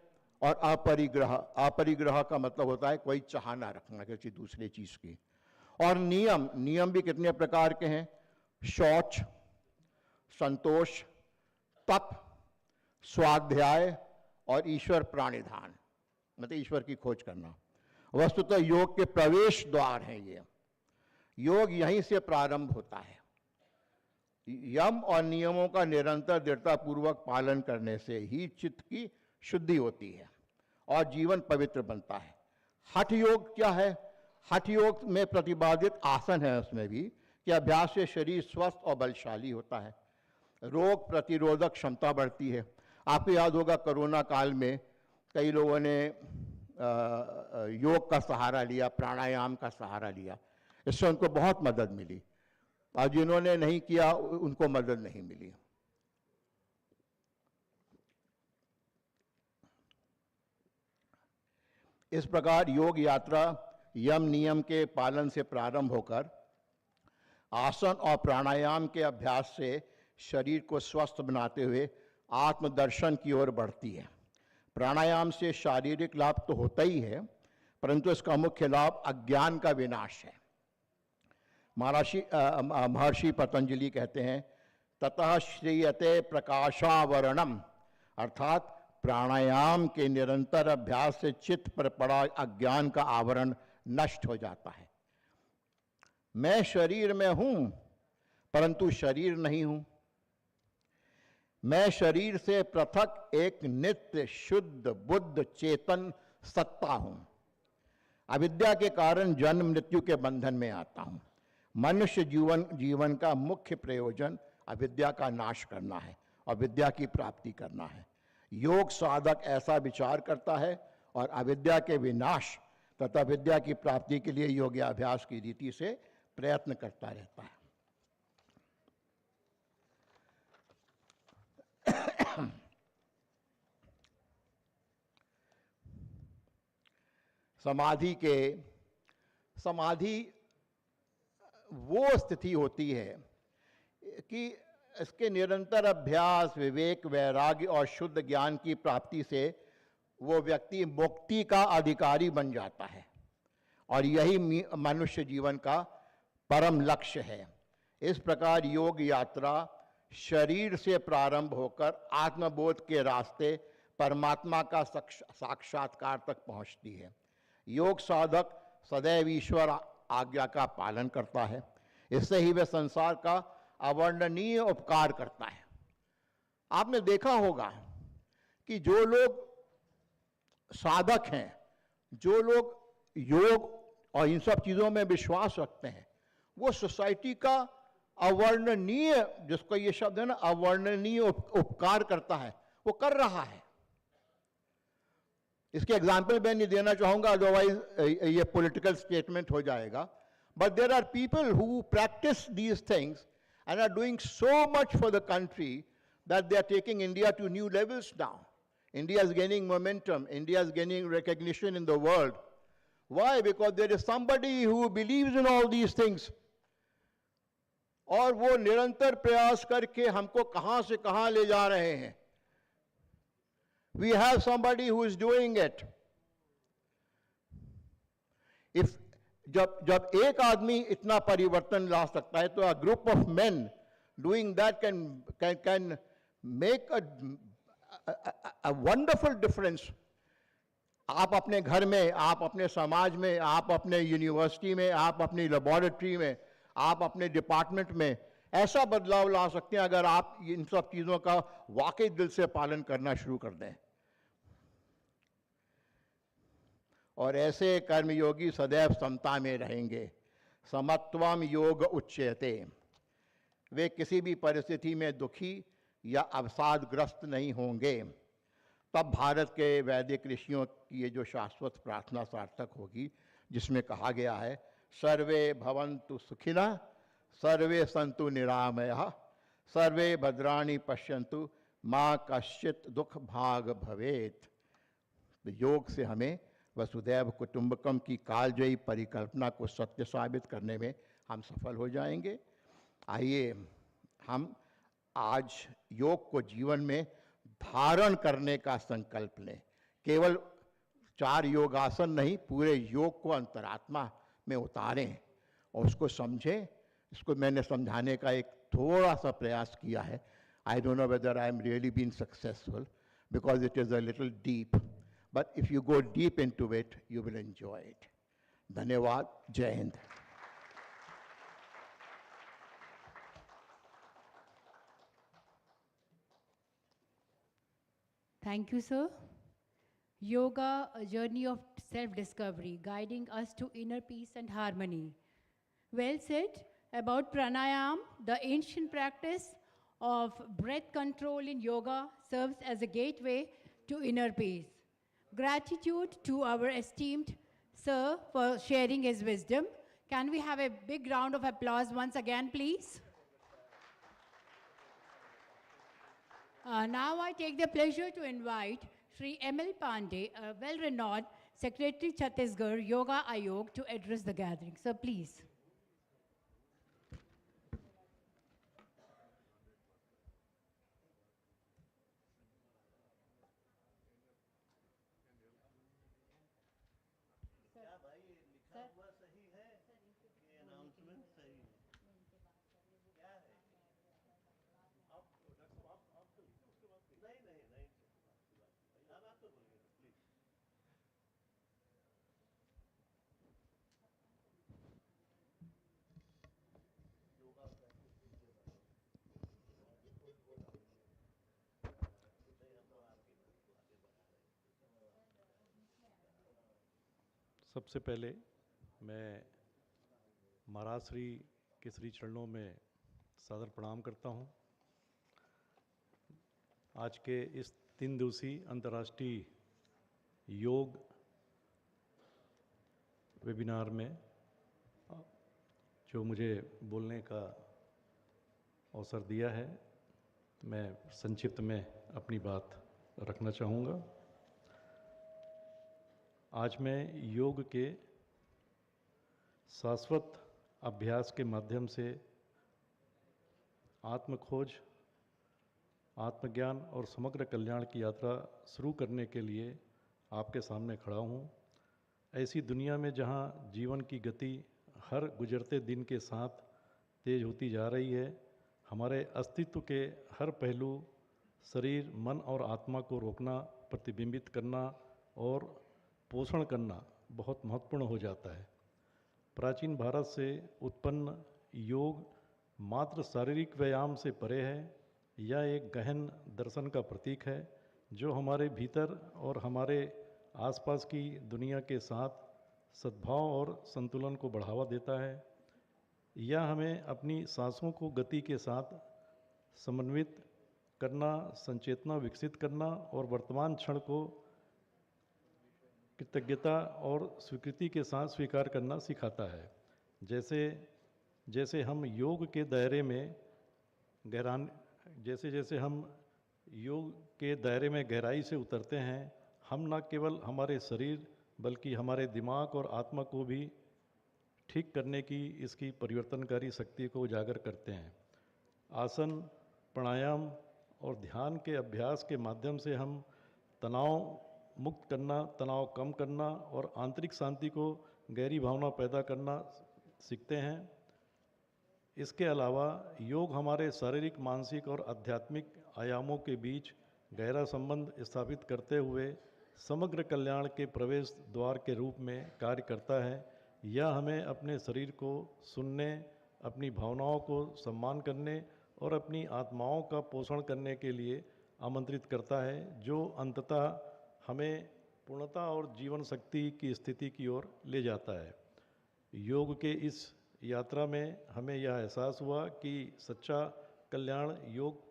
और अपरिग्रह। अपरिग्रह का मतलब होता है कोई चाह ना रखना किसी दूसरे चीज की। और नियम, नियम भी कितने प्रकार के हैं, शौच, संतोष, तप, स्वाध्याय और ईश्वर प्राणिधान, मतलब ईश्वर की खोज करना। वस्तुतः योग के प्रवेश द्वार हैं ये। योग यहीं से प्रारंभ होता है। यम और नियमों का निरंतर दृढ़तापूर्वक पालन करने से ही चित्त की शुद्धि होती है और जीवन पवित्र बनता है। हठ योग क्या है? हठ योग में प्रतिपादित आसन है उसमें भी कि अभ्यास से शरीर स्वस्थ और बलशाली होता है, रोग प्रतिरोधक क्षमता बढ़ती है। आपको याद होगा कोरोना काल में कई लोगों ने योग का सहारा लिया, प्राणायाम का सहारा लिया, इससे उनको बहुत मदद मिली, और जिन्होंने नहीं किया उनको मदद नहीं मिली। इस प्रकार योग यात्रा यम नियम के पालन से प्रारंभ होकर आसन और प्राणायाम के अभ्यास से शरीर को स्वस्थ बनाते हुए आत्मदर्शन की ओर बढ़ती है। प्राणायाम से शारीरिक लाभ तो होता ही है, परंतु इसका मुख्य लाभ अज्ञान का विनाश है। महर्षि पतंजलि कहते हैं ततः श्रीयते प्रकाशावरणम, अर्थात प्राणायाम के निरंतर अभ्यास से चित्त पर पड़ा अज्ञान का आवरण नष्ट हो जाता है। मैं शरीर में हूं परंतु शरीर नहीं हूं। मैं शरीर से पृथक एक नित्य शुद्ध बुद्ध चेतन सत्ता हूं। अविद्या के कारण जन्म मृत्यु के बंधन में आता हूं। मनुष्य जीवन का मुख्य प्रयोजन अविद्या का नाश करना है और विद्या की प्राप्ति करना है। योग साधक ऐसा विचार करता है और अविद्या के विनाश तथा विद्या की प्राप्ति के लिए योगाभ्यास की रीति से प्रयत्न करता रहता है। समाधि वो स्थिति होती है कि इसके निरंतर अभ्यास, विवेक, वैराग्य और शुद्ध ज्ञान की प्राप्ति से वो व्यक्ति मुक्ति का अधिकारी बन जाता है, और यही मनुष्य जीवन का परम लक्ष्य है। इस प्रकार योग यात्रा शरीर से प्रारंभ होकर आत्मबोध के रास्ते परमात्मा का साक्षात्कार तक पहुंचती है। योग साधक सदैव ईश्वर आज्ञा का पालन करता है, इससे ही वह संसार का अवर्णनीय उपकार करता है। आपने देखा होगा कि जो लोग साधक हैं, जो लोग योग और इन सब चीज़ों में विश्वास रखते हैं, वो सोसाइटी का अवर्णनीय, जिसको ये शब्द है ना, अवर्णनीय उपकार करता है, वो कर रहा है। इसके एग्जाम्पल मैं नहीं देना चाहूँगा, अदरवाइज ये पॉलिटिकल स्टेटमेंट हो जाएगा। But there are people who practice these things and are doing so much for the country that they are taking India to new levels now. India is gaining momentum. India is gaining recognition in the world. Why? Because there is somebody who believes in all these things. और वो निरंतर प्रयास करके हमको कहाँ से कहाँ ले जा रहे हैं. We have somebody who is doing it. If जब एक आदमी इतना परिवर्तन ला सकता है, तो a group of men doing that can make a wonderful difference. आप अपने घर में, आप अपने समाज में, आप अपने यूनिवर्सिटी में, आप अपनी लेबोरेटरी में, आप अपने डिपार्टमेंट में ऐसा बदलाव ला सकते हैं अगर आप इन सब चीज़ों का वाकई दिल से पालन करना शुरू कर दें. और ऐसे कर्मयोगी सदैव समता में रहेंगे. समत्वम योग उच्यते. वे किसी भी परिस्थिति में दुखी या अवसादग्रस्त नहीं होंगे. तब भारत के वैदिक ऋषियों की ये जो शाश्वत प्रार्थना सार्थक होगी, जिसमें कहा गया है, सर्वे भवन्तु सुखिनः, सर्वे सन्तु निरामयः, सर्वे भद्राणि पश्यन्तु, मा कश्चित् दुख भाग भवेत्. योग से हमें वसुधैव कुटुंबकम की कालजयी परिकल्पना को सत्य साबित करने में हम सफल हो जाएंगे. आइए हम आज योग को जीवन में धारण करने का संकल्प लें. केवल 4 योगासन नहीं, पूरे योग को अंतरात्मा में उतारें और उसको समझें. इसको मैंने समझाने का एक थोड़ा सा प्रयास किया है. I don't know whether I am really been successful because it is a little deep. But if you go deep into it, you will enjoy it. धन्यवाद. जय Hind. Thank you, sir. Yoga, a journey of self-discovery, guiding us to inner peace and harmony. Well said about pranayam. The ancient practice of breath control in yoga serves as a gateway to inner peace. Gratitude to our esteemed sir for sharing his wisdom. Can we have a big round of applause once again, please? Now I take the pleasure to invite Shri M.L. Pandey, a well-renowned Secretary Chhattisgarh Yoga Ayog, to address the gathering. Sir, please. सबसे पहले मैं महाराज श्री के श्री चरणों में सादर प्रणाम करता हूँ. आज के इस 3 दिवसीय अंतर्राष्ट्रीय योग वेबिनार में जो मुझे बोलने का अवसर दिया है, मैं संक्षिप्त में अपनी बात रखना चाहूँगा. आज मैं योग के शाश्वत अभ्यास के माध्यम से आत्मखोज, आत्मज्ञान और समग्र कल्याण की यात्रा शुरू करने के लिए आपके सामने खड़ा हूँ. ऐसी दुनिया में जहाँ जीवन की गति हर गुजरते दिन के साथ तेज होती जा रही है, हमारे अस्तित्व के हर पहलू, शरीर, मन और आत्मा को रोकना प्रतिबिंबित करना और पोषण करना बहुत महत्वपूर्ण हो जाता है। प्राचीन भारत से उत्पन्न योग मात्र शारीरिक व्यायाम से परे है। यह एक गहन दर्शन का प्रतीक है जो हमारे भीतर और हमारे आसपास की दुनिया के साथ सद्भाव और संतुलन को बढ़ावा देता है। यह हमें अपनी सांसों को गति के साथ समन्वित करना, संचेतना विकसित करना और वर्तमान क्षण को कृतज्ञता और स्वीकृति के साथ स्वीकार करना सिखाता है। जैसे हम योग के दायरे में गहराई से उतरते हैं, हम न केवल हमारे शरीर बल्कि हमारे दिमाग और आत्मा को भी ठीक करने की इसकी परिवर्तनकारी शक्ति को उजागर करते हैं। आसन, प्राणायाम और ध्यान के अभ्यास के माध्यम से हम तनाव मुक्त करना, तनाव कम करना और आंतरिक शांति को गहरी भावना पैदा करना सीखते हैं। इसके अलावा योग हमारे शारीरिक, मानसिक और आध्यात्मिक आयामों के बीच गहरा संबंध स्थापित करते हुए समग्र कल्याण के प्रवेश द्वार के रूप में कार्य करता है। यह हमें अपने शरीर को सुनने, अपनी भावनाओं को सम्मान करने और अपनी आत्माओं का पोषण करने के लिए आमंत्रित करता है, जो अंततः हमें पूर्णता और जीवन शक्ति की स्थिति की ओर ले जाता है। योग के इस यात्रा में हमें यह एहसास हुआ कि सच्चा कल्याण योग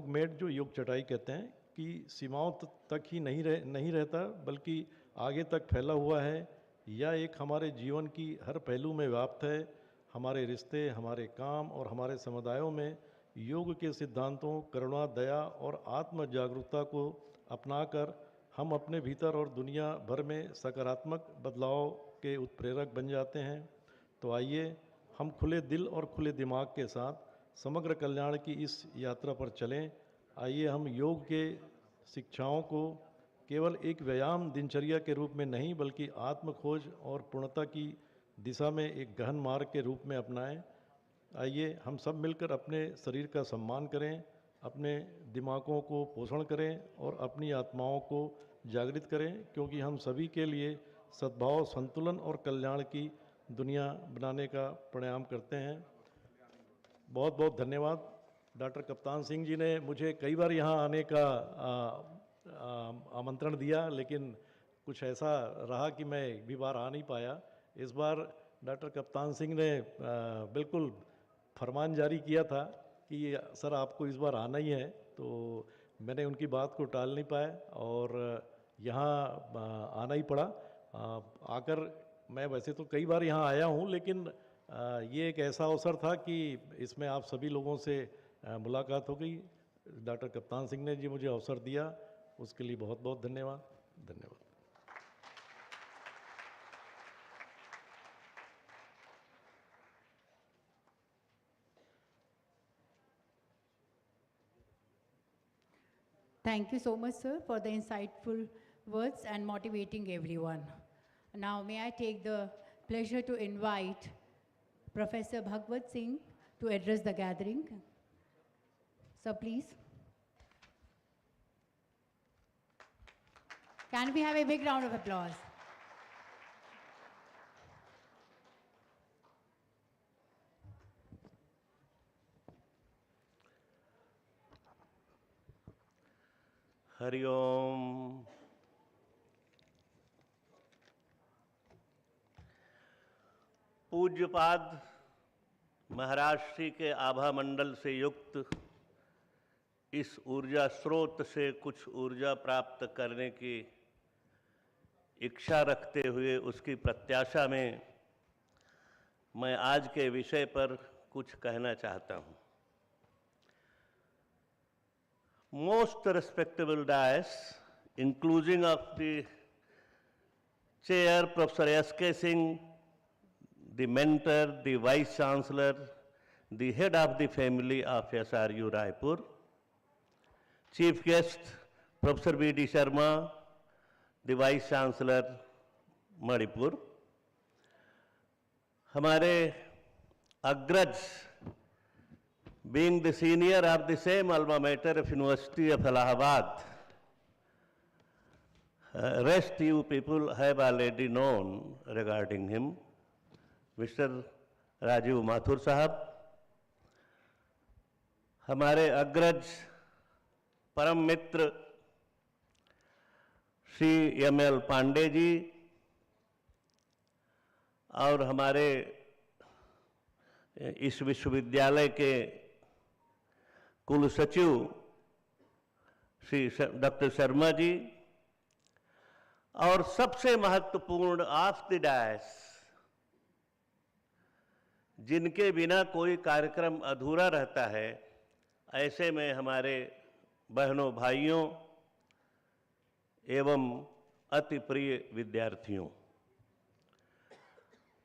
मैट, जो योग चटाई कहते हैं, कि सीमाओं तक ही नहीं रहता बल्कि आगे तक फैला हुआ है। यह एक हमारे जीवन की हर पहलू में व्याप्त है। हमारे रिश्ते, हमारे काम और हमारे समुदायों में योग के सिद्धांतों, करुणा, दया और आत्म जागरूकता को अपनाकर हम अपने भीतर और दुनिया भर में सकारात्मक बदलाव के उत्प्रेरक बन जाते हैं। तो आइए हम खुले दिल और खुले दिमाग के साथ समग्र कल्याण की इस यात्रा पर चलें। आइए हम योग के शिक्षाओं को केवल एक व्यायाम दिनचर्या के रूप में नहीं बल्कि आत्म खोज और पूर्णता की दिशा में एक गहन मार्ग के रूप में अपनाएं। आइए हम सब मिलकर अपने शरीर का सम्मान करें, अपने दिमागों को पोषण करें और अपनी आत्माओं को जागृत करें, क्योंकि हम सभी के लिए सद्भाव, संतुलन और कल्याण की दुनिया बनाने का प्राणायाम करते हैं। बहुत बहुत धन्यवाद। डॉक्टर कप्तान सिंह जी ने मुझे कई बार यहाँ आने का आमंत्रण दिया, लेकिन कुछ ऐसा रहा कि मैं एक भी बार आ नहीं पाया। इस बार डॉक्टर कप्तान सिंह ने बिल्कुल फरमान जारी किया था कि सर आपको इस बार आना ही है, तो मैंने उनकी बात को टाल नहीं पाया और यहाँ आना ही पड़ा। आकर मैं वैसे तो कई बार यहाँ आया हूँ, लेकिन ये एक ऐसा अवसर था कि इसमें आप सभी लोगों से मुलाकात हो गई। डॉक्टर कप्तान सिंह ने जी मुझे अवसर दिया, उसके लिए बहुत बहुत धन्यवाद। धन्यवाद। Thank you so much, sir, for the insightful words and motivating everyone. Now, may I take the pleasure to invite Professor Bhagwat Singh to address the gathering. Sir, please. Can we have a big round of applause? Hari ओम। पूज्यपाद महाराज श्री के आभा मंडल से युक्त इस ऊर्जा स्रोत से कुछ ऊर्जा प्राप्त करने की इच्छा रखते हुए उसकी प्रत्याशा में मैं आज के विषय पर कुछ कहना चाहता हूँ। Most respectable dais, including of the chair, Professor S.K. Singh, the mentor, the Vice Chancellor, the head of the family of SRU Raipur, Chief Guest, Professor B.D. Sharma, the Vice Chancellor, Manipur, हमारे अग्रज, being the senior of the same alma mater of University of Allahabad, Rest you people have already known regarding him. Mr. Rajiv Mathur साहब, हमारे अग्रज परम मित्र Shri M L. Pandey ji और हमारे इस विश्वविद्यालय के कुल सचिव श्री डॉक्टर शर्मा जी और सबसे महत्वपूर्ण ऑफ द डैश जिनके बिना कोई कार्यक्रम अधूरा रहता है, ऐसे में हमारे बहनों भाइयों एवं अति प्रिय विद्यार्थियों,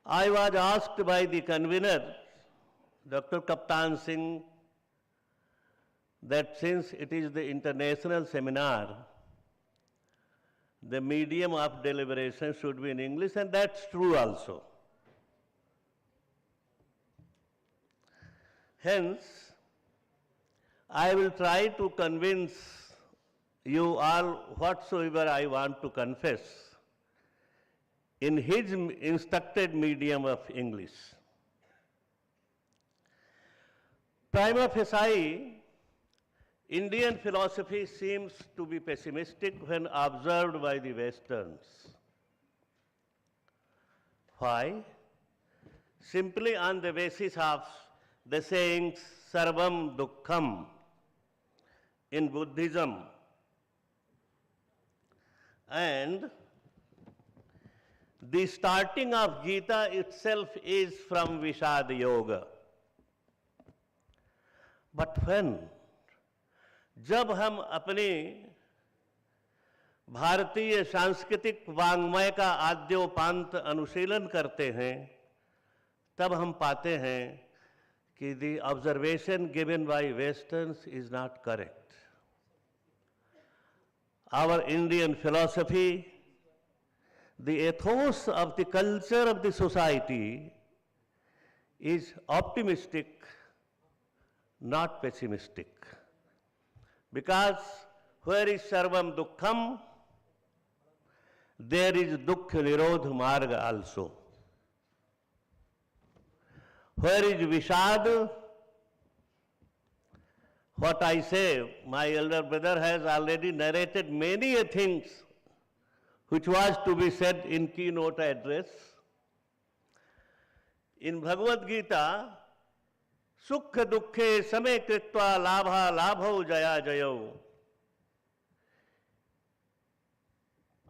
I was asked by the convener, Dr. Kaptan Singh, that since it is the international seminar, the medium of deliberation should be in English, and that's true also. Hence, I will try to convince you all whatsoever I want to confess in his instructed medium of English. Prima facie, Indian philosophy seems to be pessimistic when observed by the Westerns. Why? Simply on the basis of the sayings Sarvam Dukkham in Buddhism and the starting of Gita itself is from Vishad Yoga. But when जब हम अपनी भारतीय सांस्कृतिक वाङ्मय का आद्योपांत अनुशीलन करते हैं, तब हम पाते हैं कि the observation given by Westerns is not correct. Our Indian philosophy, the ethos of the culture of the society is optimistic, not pessimistic. Because where is Sarvam Dukkham, there is Dukkha Nirodh Marga also. Where is Vishad? What I say, my elder brother has already narrated many things which was to be said in keynote address. In Bhagavad Gita, Sukha Dukkhe Same Kritva Labha Labho Jaya Jayo.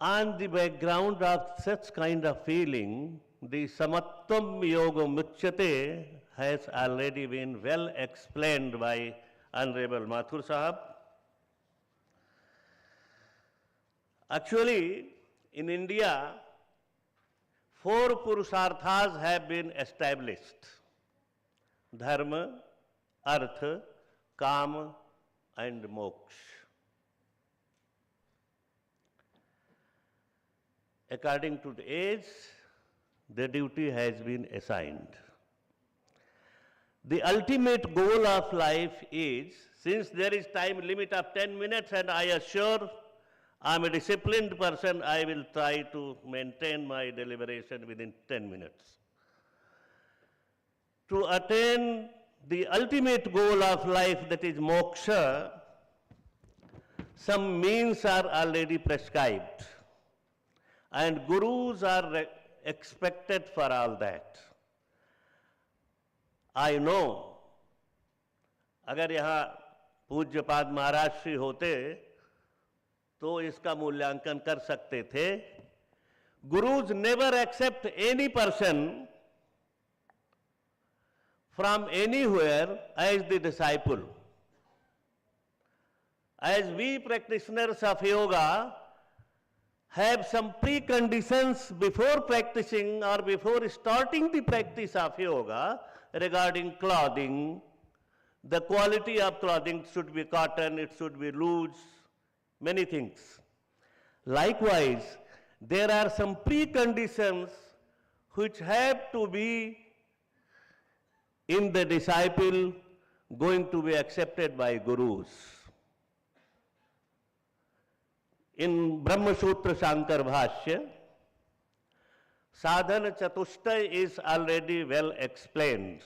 On the background of such kind of feeling, the Samatvam Yoga Muchyate has already been well explained by Honorable Mathur Sahab. Actually, in India, 4 Purusharthas have been established: Dharma, Artha, Kama and Moksha. According to the age, the duty has been assigned. The ultimate goal of life is, since there is time limit of 10 minutes and I assure I am a disciplined person, I will try to maintain my deliberation within 10 minutes. To attain the ultimate goal of life, that is moksha, some means are already prescribed and gurus are expected for all that. I know, अगर यहाँ पूज्यपाद महाराज श्री होते तो इसका मूल्यांकन कर सकते थे. Gurus never accept any person from anywhere as the disciple. As we practitioners of yoga have some preconditions before practicing or before starting the practice of yoga regarding clothing. The quality of clothing should be cotton, it should be loose, many things. Likewise, there are some preconditions which have to be in the disciple going to be accepted by gurus. In Brahma Sutra Shankar Bhashya, sadhana chatushtai is already well explained.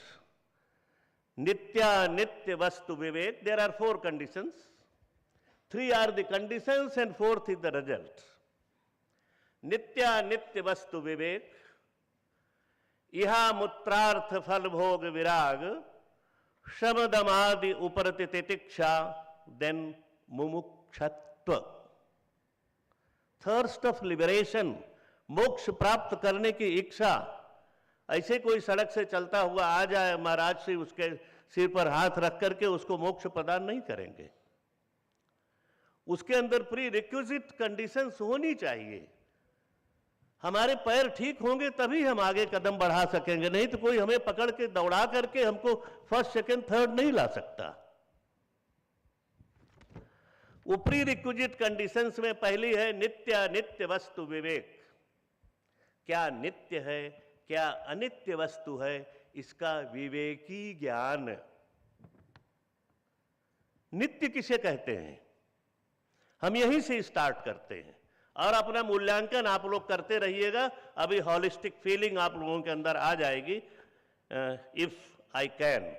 Nitya, Nitya Vastu Vivek, there are 4 conditions. 3 are the conditions and 4th is the result. Nitya, Nitya Vastu Vivek, Iha Mutrartha Phal Bhog Virag, Shamadamadi Uparati Titiksha, then Mumukshatva. Thirst of liberation, मोक्ष प्राप्त करने की इच्छा. ऐसे कोई सड़क से चलता हुआ आ जाए, महाराज श्री उसके सिर पर हाथ रख करके उसको मोक्ष प्रदान नहीं करेंगे. उसके अंदर प्री रिक्विजिट कंडीशंस होनी चाहिए. हमारे पैर ठीक होंगे तभी हम आगे कदम बढ़ा सकेंगे, नहीं तो कोई हमें पकड़ के दौड़ा करके हमको फर्स्ट सेकंड थर्ड नहीं ला सकता. वो प्री रिक्विजिट कंडीशंस में पहली है नित्य नित्य वस्तु विवेक. क्या नित्य है, क्या अनित्य वस्तु है, इसका विवेकी ज्ञान. नित्य किसे कहते हैं, हम यहीं से स्टार्ट करते हैं और अपना मूल्यांकन आप लोग करते रहिएगा. अभी हॉलिस्टिक फीलिंग आप लोगों के अंदर आ जाएगी. If I can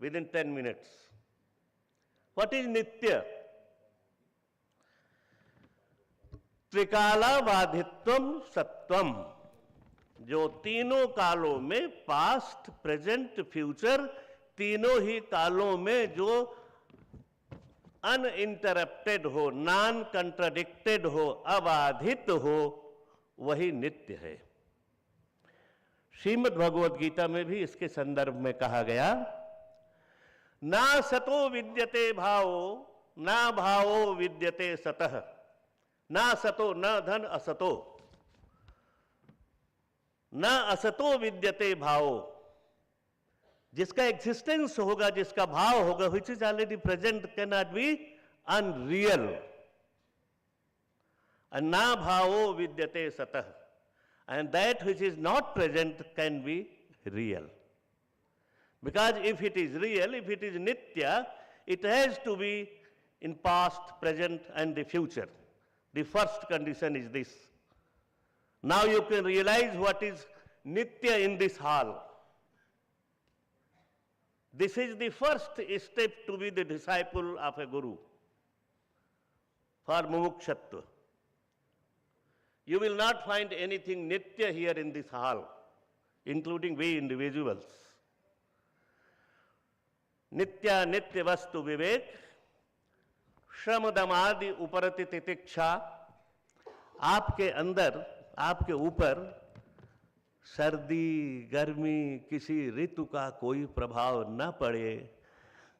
with in 10 minutes. What is नित्य? त्रिकालाबाधित्वम सत्वम, जो तीनों कालों में पास्ट प्रेजेंट फ्यूचर तीनों ही कालों में जो अनइंटरप्टेड हो, नॉन कंट्राडिक्टेड हो, अबाधित हो, वही नित्य है. श्रीमद् भगवद गीता में भी इसके संदर्भ में कहा गया, ना सतो विद्यते भावो ना भावो विद्यते सतः, ना सतो न धन असतो, न असतो विद्यते भावो. जिसका एग्जिस्टेंस होगा, जिसका भाव होगा, which is already present, cannot be unreal. And na bhavo vidyate satah, and that which is not present can be real. Because if it is real, if it is nitya, it has to be in past, present and the future. The first condition is this. Now you can realize what is nitya in this hall. This is the first step to be the disciple of a guru for mumukshatva. You will not find anything nitya here in this hall, including we individuals. Nitya nitya vastu vivek, श्रमदमादि उपरति तितिक्षा. आपके अंदर, आपके ऊपर सर्दी गर्मी किसी ऋतु का कोई प्रभाव न पड़े,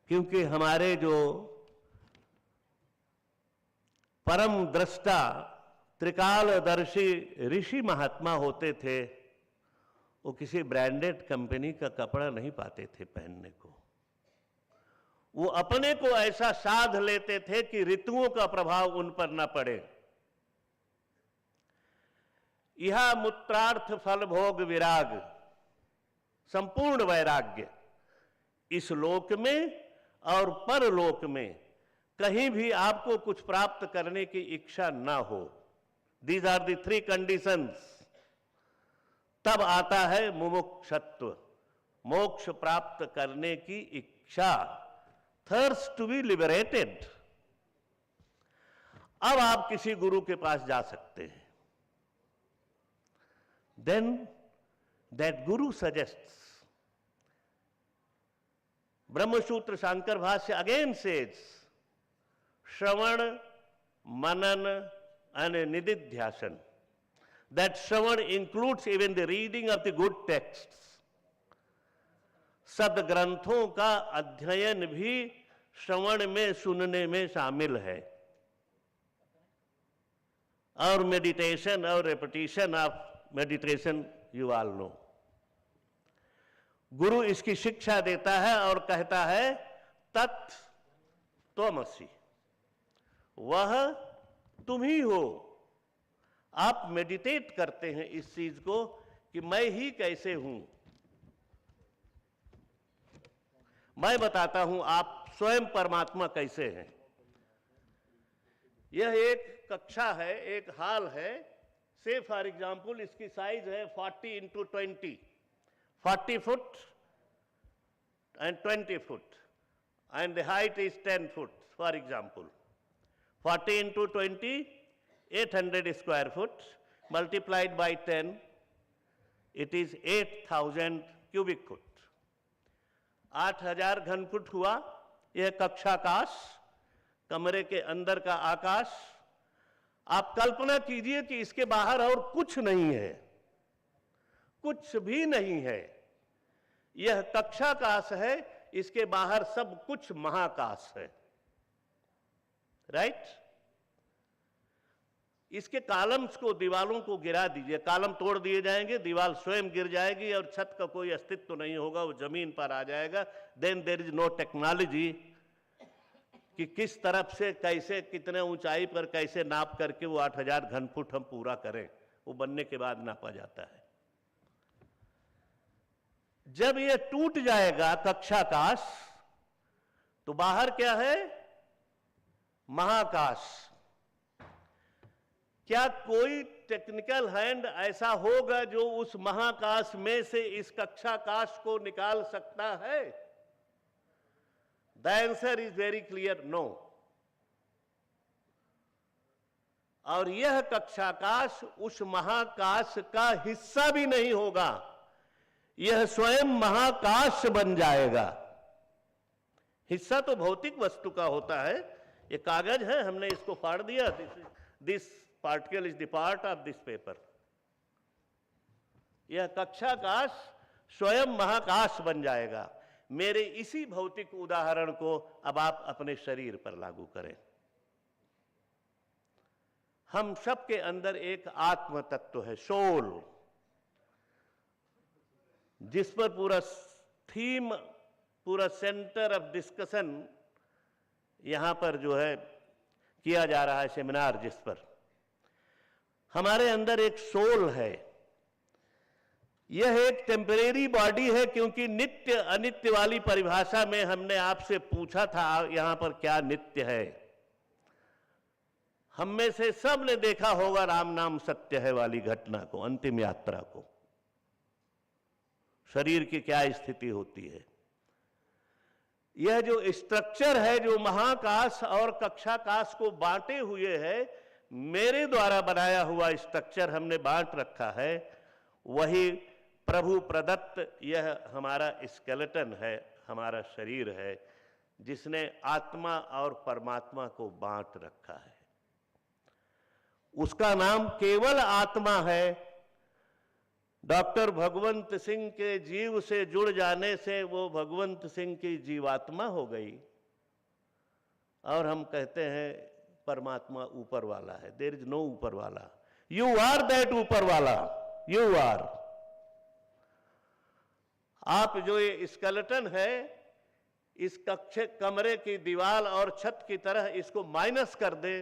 क्योंकि हमारे जो परम दृष्टा त्रिकालदर्शी ऋषि महात्मा होते थे, वो किसी ब्रांडेड कंपनी का कपड़ा नहीं पाते थे पहनने को. वो अपने को ऐसा साध लेते थे कि ऋतुओं का प्रभाव उन पर न पड़े. यह मूत्रार्थ फल भोग विराग, संपूर्ण वैराग्य इस लोक में और परलोक में कहीं भी आपको कुछ प्राप्त करने की इच्छा ना हो. These are the 3 conditions. तब आता है मुमुक्षत्व, मोक्ष प्राप्त करने की इच्छा. Thirst to be liberated. अब आप किसी गुरु के पास जा सकते हैं. Then that guru suggests. Brahmasutra Shankar Bhashya again says, shravana manana and nididhyasana. That shravan includes even the reading of the good texts. सदग्रंथों का अध्ययन भी श्रवण में, सुनने में शामिल है. और मेडिटेशन और repetition of meditation you all know. गुरु इसकी शिक्षा देता है और कहता है तत् त्वमसि, वह तुम ही हो. आप मेडिटेट करते हैं इस चीज को कि मैं ही कैसे हूं. मैं बताता हूं आप स्वयं परमात्मा कैसे हैं. यह एक कक्षा है, एक हॉल है। से फॉर एग्जाम्पल इसकी साइज है 40 × 20, 40 foot and 20 foot, and the height is 10 foot, for example. 40 × 20, 800 square foot, multiplied by 10, it is 8,000 cubic foot. 8,000 घन फुट हुआ यह कक्षाकाश, कमरे के अंदर का आकाश। आप कल्पना कीजिए कि इसके बाहर और कुछ नहीं है, कुछ भी नहीं है। यह कक्षाकाश है, इसके बाहर सब कुछ महाकाश है। राइट? इसके कॉलम्स को, दीवालों को गिरा दीजिए, कॉलम तोड़ दिए जाएंगे, दीवार स्वयं गिर जाएगी और छत का कोई अस्तित्व तो नहीं होगा, वो जमीन पर आ जाएगा। Then there is no technology कि किस तरफ से कैसे, कितने ऊंचाई पर कैसे नाप करके वो 8,000 घन फुट हम पूरा करें। वो बनने के बाद नापा जाता है। जब ये टूट जाएगा कक्षाकाश, तो बाहर क्या है? महाकाश। क्या कोई टेक्निकल हैंड ऐसा होगा जो उस महाकाश में से इस कक्षाकाश को निकाल सकता है? The answer is very clear, no. और यह कक्षाकाश उस महाकाश का हिस्सा भी नहीं होगा, यह स्वयं महाकाश बन जाएगा। हिस्सा तो भौतिक वस्तु का होता है। ये कागज है, हमने इसको फाड़ दिया, this particle is the part of this paper. यह कक्षाकाश स्वयं महाकाश बन जाएगा। मेरे इसी भौतिक उदाहरण को अब आप अपने शरीर पर लागू करें। हम सबके अंदर एक आत्म तत्व है, सोल, जिस पर पूरा थीम, पूरा सेंटर ऑफ डिस्कशन यहां पर जो है किया जा रहा है, सेमिनार जिस पर। हमारे अंदर एक सोल है। यह एक टेम्परेरी बॉडी है, क्योंकि नित्य अनित्य वाली परिभाषा में हमने आपसे पूछा था यहां पर क्या नित्य है। हम में से सब ने देखा होगा राम नाम सत्य है वाली घटना को, अंतिम यात्रा को। शरीर की क्या स्थिति होती है। यह जो स्ट्रक्चर है, जो महाकाश और कक्षाकाश को बांटे हुए है, मेरे द्वारा बनाया हुआ स्ट्रक्चर हमने बांट रखा है, वही प्रभु प्रदत्त यह हमारा स्केलेटन है, हमारा शरीर है, जिसने आत्मा और परमात्मा को बांट रखा है। उसका नाम केवल आत्मा है। डॉक्टर भगवंत सिंह के जीव से जुड़ जाने से वो भगवंत सिंह की जीवात्मा हो गई, और हम कहते हैं परमात्मा ऊपर वाला है। देयर इज नो ऊपर वाला। यू आर दैट ऊपर वाला, यू आर। आप जो ये स्केलेटन है, इस कमरे की दीवार और छत की तरह इसको माइनस कर दे,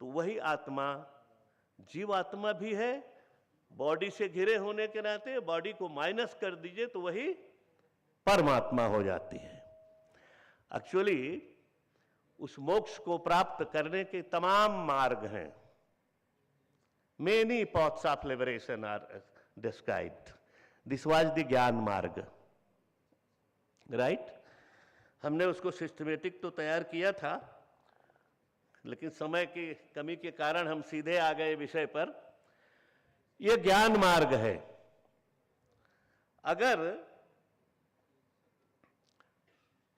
तो वही आत्मा जीवात्मा भी है। बॉडी से घिरे होने के नाते बॉडी को माइनस कर दीजिए तो वही परमात्मा हो जाती है। एक्चुअली उस मोक्ष को प्राप्त करने के तमाम मार्ग हैं। Many paths of liberation are described. This was the ज्ञान मार्ग, राइट? हमने उसको सिस्टमेटिक तो तैयार किया था, लेकिन समय की कमी के कारण हम सीधे आ गए विषय पर। यह ज्ञान मार्ग है। अगर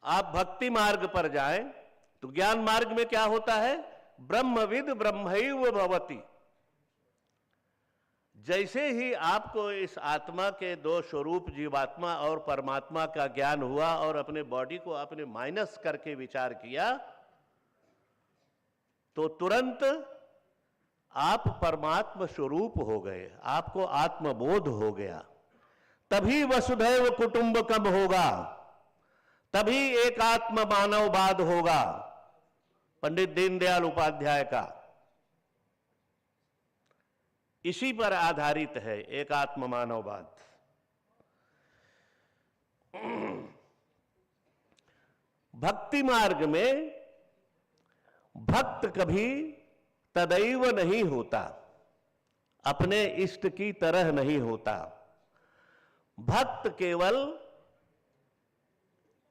आप भक्ति मार्ग पर जाएं तो ज्ञान मार्ग में क्या होता है? ब्रह्मविद ब्रह्मैव भवति। जैसे ही आपको इस आत्मा के दो स्वरूप जीवात्मा और परमात्मा का ज्ञान हुआ और अपने बॉडी को आपने माइनस करके विचार किया, तो तुरंत आप परमात्मा स्वरूप हो गए, आपको आत्मबोध हो गया। तभी वसुधैव कुटुंबकम होगा, तभी एक आत्म मानववाद होगा, पंडित दीनदयाल उपाध्याय का। इसी पर आधारित है एक आत्म मानववाद। भक्ति मार्ग में भक्त कभी तदैव नहीं होता, अपने इष्ट की तरह नहीं होता। भक्त केवल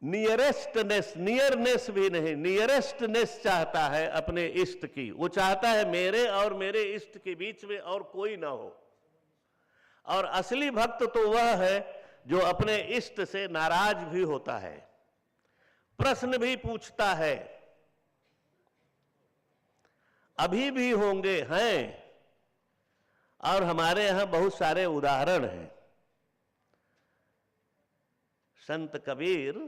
नियरनेस भी नहीं, नियरेस्टनेस चाहता है अपने इष्ट की। वो चाहता है मेरे और मेरे इष्ट के बीच में और कोई ना हो। और असली भक्त तो वह है जो अपने इष्ट से नाराज भी होता है, प्रश्न भी पूछता है, अभी भी होंगे, हैं, और हमारे यहां बहुत सारे उदाहरण हैं। संत कबीर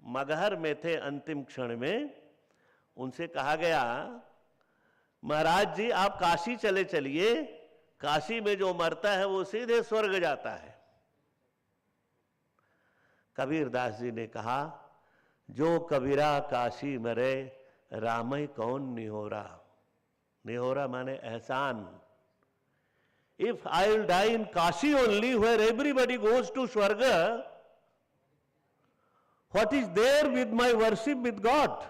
मगहर में थे अंतिम क्षण में। उनसे कहा गया, महाराज जी आप काशी चले चलिए, काशी में जो मरता है वो सीधे स्वर्ग जाता है। कबीरदास जी ने कहा, जो कबीरा काशी मरे, रामई कौन निहोरा। निहोरा माने एहसान। If I will die in Kashi only, where everybody goes to Swarga, what is there with my worship with God?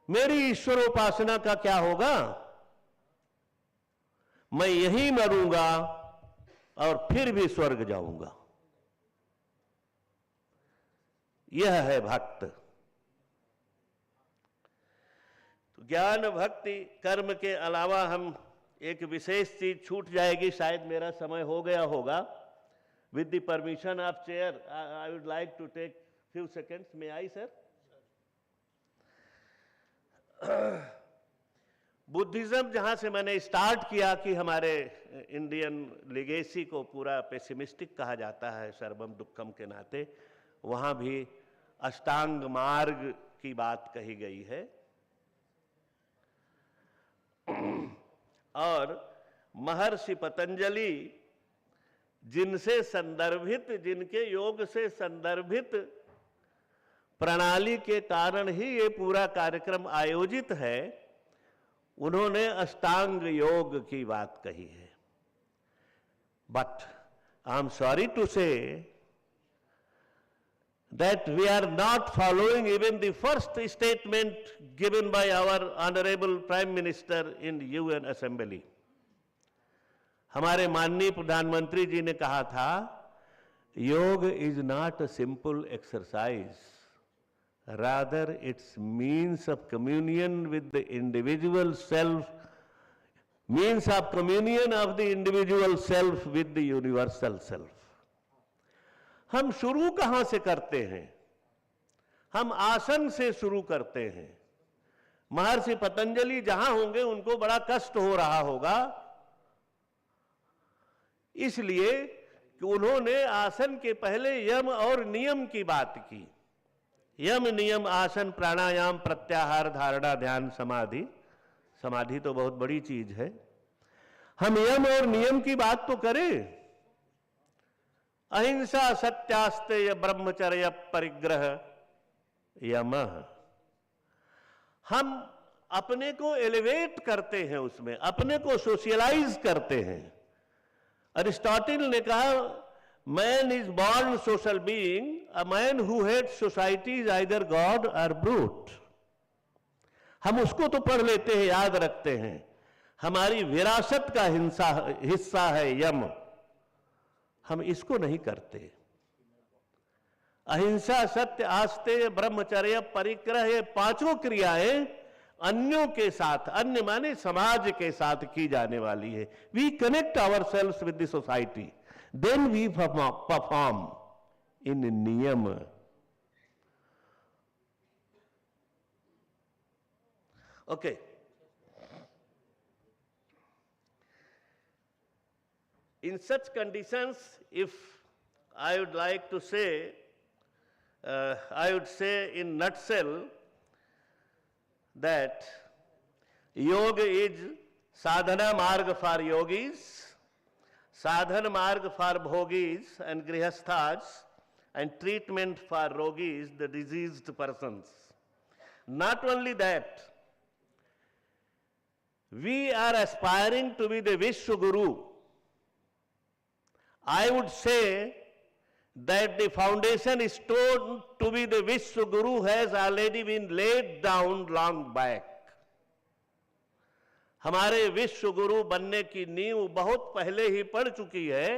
मेरी ईश्वरोपासना का क्या होगा? मैं यहीं मरूंगा और फिर भी स्वर्ग जाऊंगा। यह है भक्त। तो ज्ञान भक्ति कर्म के अलावा हम एक विशेष चीज छूट जाएगी, शायद मेरा समय हो गया होगा। With the permission of chair, I would like to take few seconds. May I, sir? Buddhism जहां से मैंने स्टार्ट किया कि हमारे इंडियन लिगेसी को पूरा पेसिमिस्टिक कहा जाता है सर्वम दुखम के नाते, वहां भी अष्टांग मार्ग की बात कही गई है। और महर्षि पतंजलि जिनसे संदर्भित, जिनके योग से संदर्भित प्रणाली के कारण ही ये पूरा कार्यक्रम आयोजित है, उन्होंने अष्टांग योग की बात कही है। But I am sorry to say that we are not following even the first statement given by our honorable Prime Minister in UN Assembly. हमारे माननीय प्रधानमंत्री जी ने कहा था, योग is not a simple exercise, rather it's means of communion with the individual self, means of communion of the individual self with the universal self. हम शुरू कहां से करते हैं? हम आसन से शुरू करते हैं। महर्षि पतंजलि जहां होंगे उनको बड़ा कष्ट हो रहा होगा, इसलिए कि उन्होंने आसन के पहले यम और नियम की बात की। यम नियम आसन प्राणायाम प्रत्याहार धारणा ध्यान समाधि। समाधि तो बहुत बड़ी चीज है। हम यम और नियम की बात तो करें। अहिंसा सत्यास्तेय ब्रह्मचर्य परिग्रह यम। हम अपने को एलिवेट करते हैं, उसमें अपने को सोशलाइज करते हैं। अरिस्टोटल ने कहा, man is born social being, a man who hates society is either god or brute. हम उसको तो पढ़ लेते हैं, याद रखते हैं। हमारी विरासत का हिस्सा है यम, हम इसको नहीं करते। अहिंसा सत्य आस्तेय ब्रह्मचर्य परिग्रह, ये पांचों क्रियाएं अन्यों के साथ, अन्य माने समाज के साथ की जाने वाली है। We connect ourselves with the society, then we perform in niyama. Okay, in such conditions, if I would like to say, I would say in nutshell that yoga is sadhana marg for yogis, sadhana marg for bhogis and grihasthas, and treatment for rogis, the diseased persons. Not only that, we are aspiring to be the Vishwa Guru. I would say that the foundation stone to be the Vishwa Guru has already been laid down long back. हमारे विश्व गुरु बनने की नींव बहुत पहले ही पड़ चुकी है,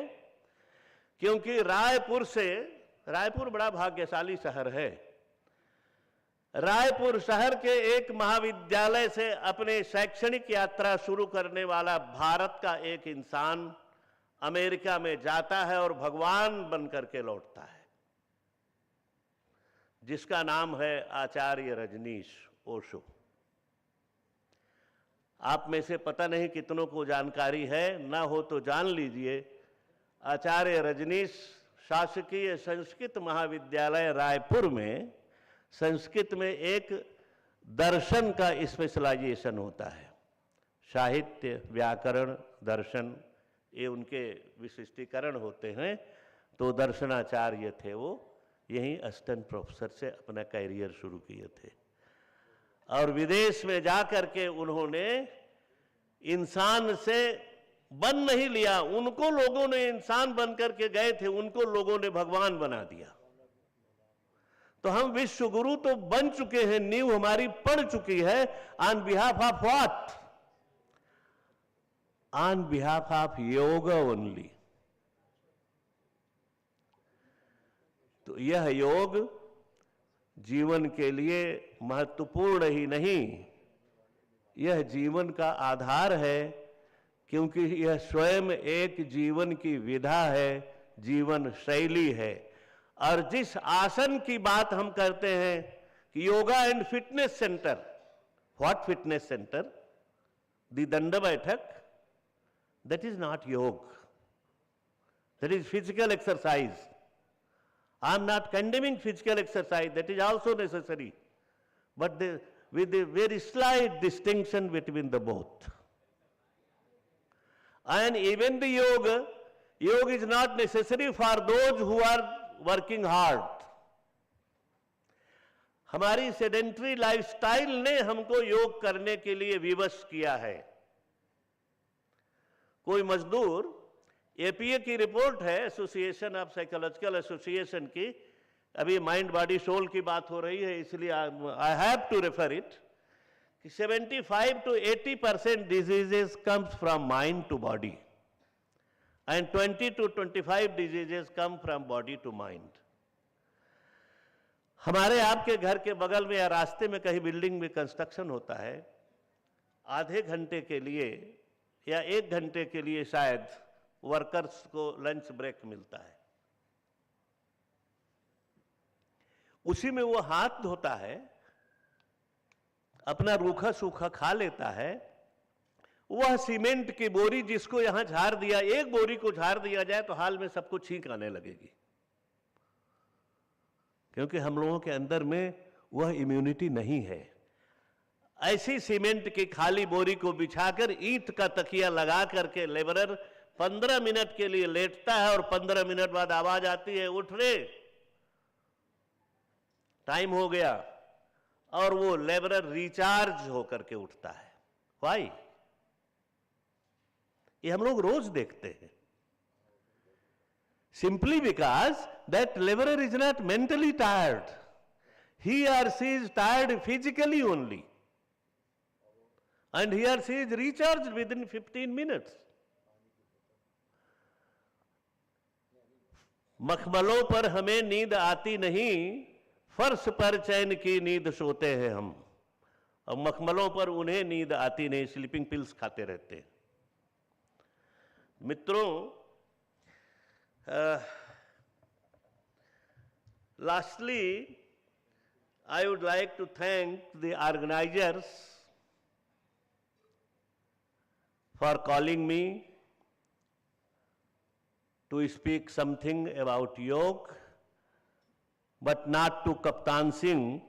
क्योंकि रायपुर बड़ा भाग्यशाली शहर है। रायपुर शहर के एक महाविद्यालय से अपने शैक्षणिक यात्रा शुरू करने वाला भारत का एक इंसान अमेरिका में जाता है और भगवान बनकर के लौटता है, जिसका नाम है आचार्य रजनीश ओशो। आप में से पता नहीं कितनों को जानकारी है, ना हो तो जान लीजिए। आचार्य रजनीश शासकीय संस्कृत महाविद्यालय रायपुर में संस्कृत में एक दर्शन का स्पेशलाइजेशन होता है। साहित्य, व्याकरण, दर्शन, ये उनके विशिष्टीकरण होते हैं। तो दर्शनाचार्य थे वो, यहीं असिस्टेंट प्रोफेसर से अपना कैरियर शुरू किए थे और विदेश में जाकर के उन्होंने इंसान से बन नहीं लिया, उनको लोगों ने इंसान बनकर के गए थे, उनको लोगों ने भगवान बना दिया। तो हम विश्व गुरु तो बन चुके हैं, नींव हमारी पड़ चुकी है। On behalf of what? On behalf of yoga only. तो यह योग जीवन के लिए महत्वपूर्ण ही नहीं, यह जीवन का आधार है, क्योंकि यह स्वयं एक जीवन की विधा है, जीवन शैली है। और जिस आसन की बात हम करते हैं कि yoga and fitness centre, what fitness centre? The दंड बैठक, दैट इज नॉट योग, that is physical exercise. I am not condemning physical exercise, that is also necessary, but with a very slight distinction between the both. And even the yoga is not necessary for those who are working hard. हमारी sedentary lifestyle ने हमको योग करने के लिए विवश किया है। कोई मजदूर, एपीए की रिपोर्ट है, एसोसिएशन ऑफ साइकोलॉजिकल एसोसिएशन की, अभी माइंड बॉडी सोल की बात हो रही है इसलिए I have to refer it, कि 75 to 80% diseases comes from mind to body and 20 to 25 diseases come from body to mind. हमारे आपके घर के बगल में या रास्ते में कहीं बिल्डिंग में कंस्ट्रक्शन होता है, आधे घंटे के लिए या 1 घंटे के लिए शायद वर्कर्स को लंच ब्रेक मिलता है। उसी में वो हाथ धोता है, अपना रूखा सूखा खा लेता है। वह सीमेंट की बोरी जिसको यहां झाड़ दिया, एक बोरी को झाड़ दिया जाए तो हाल में सबको छींक आने लगेगी, क्योंकि हम लोगों के अंदर में वह इम्यूनिटी नहीं है। ऐसी सीमेंट की खाली बोरी को बिछाकर ईंट का तकिया लगा करके लेबरर 15 मिनट के लिए लेटता है और 15 मिनट बाद आवाज आती है, उठ रे, टाइम हो गया, और वो लेबरर रिचार्ज होकर के उठता है। व्हाई? ये हम लोग रोज देखते हैं। Simply because that labourer is not mentally tired, he or she is tired physically only, and he or she is recharge within 15 minutes. मखमलों पर हमें नींद आती नहीं, फर्श पर चैन की नींद सोते हैं हम, और मखमलों पर उन्हें नींद आती नहीं, स्लीपिंग पिल्स खाते रहते हैं। मित्रों, lastly, I would like to thank the organizers for calling me to speak something about yoga, but not to Kaptan Singh.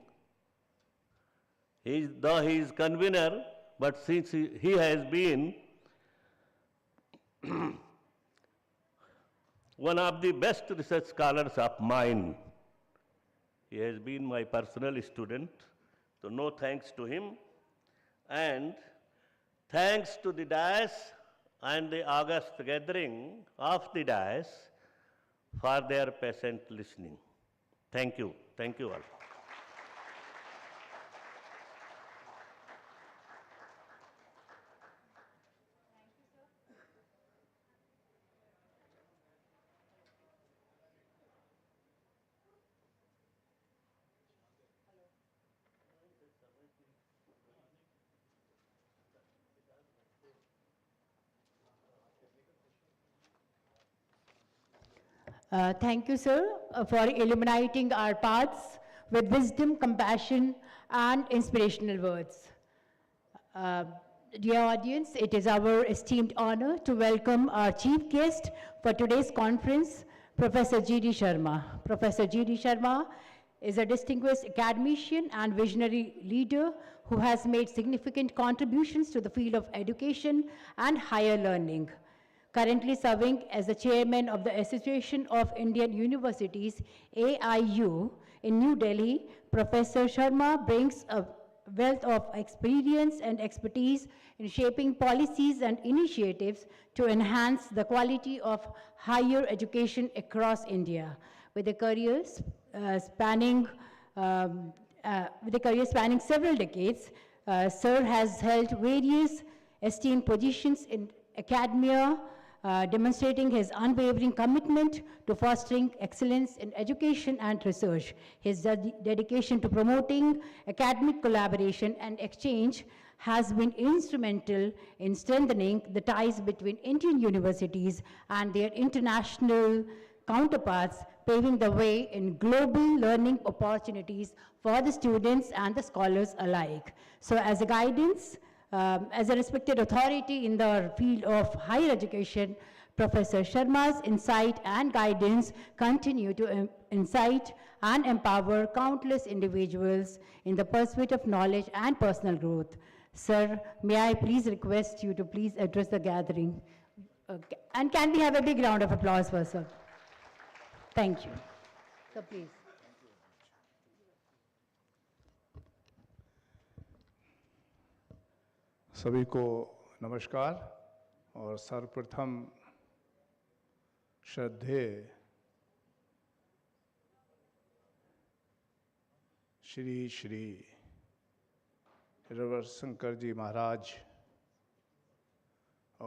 Though he is convener, but since he has been one of the best research scholars of mine, he has been my personal student, so no thanks to him. And thanks to the dais and the August gathering of the dais for their patient listening. Thank you. Thank you all. Thank you, sir, for illuminating our paths with wisdom, compassion, and inspirational words. Uh, Dear audience, it is our esteemed honor to welcome our chief guest for today's conference, Professor G.D. Sharma. Professor G.D. Sharma is a distinguished academician and visionary leader who has made significant contributions to the field of education and higher learning. Currently serving as the chairman of the Association of Indian Universities, AIU, in New Delhi, Professor Sharma brings a wealth of experience and expertise in shaping policies and initiatives to enhance the quality of higher education across India. With a career spanning several decades, Sir has held various esteemed positions in academia, demonstrating his unwavering commitment to fostering excellence in education and research. His dedication to promoting academic collaboration and exchange has been instrumental in strengthening the ties between Indian universities and their international counterparts, paving the way in global learning opportunities for the students and the scholars alike. So as a guidance, as a respected authority in the field of higher education, Professor Sharma's insight and guidance continue to incite and empower countless individuals in the pursuit of knowledge and personal growth. Sir, may I please request you to please address the gathering? And can we have a big round of applause for sir? Thank you. So please. सभी को नमस्कार और सर्वप्रथम श्रद्धेय श्री रविशंकर जी महाराज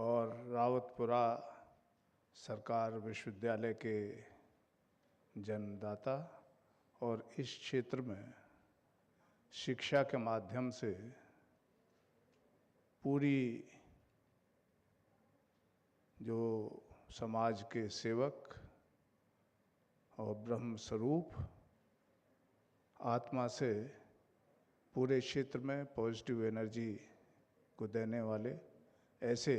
और रावतपुरा सरकार विश्वविद्यालय के जन्मदाता और इस क्षेत्र में शिक्षा के माध्यम से पूरी जो समाज के सेवक और ब्रह्म स्वरूप आत्मा से पूरे क्षेत्र में पॉजिटिव एनर्जी को देने वाले ऐसे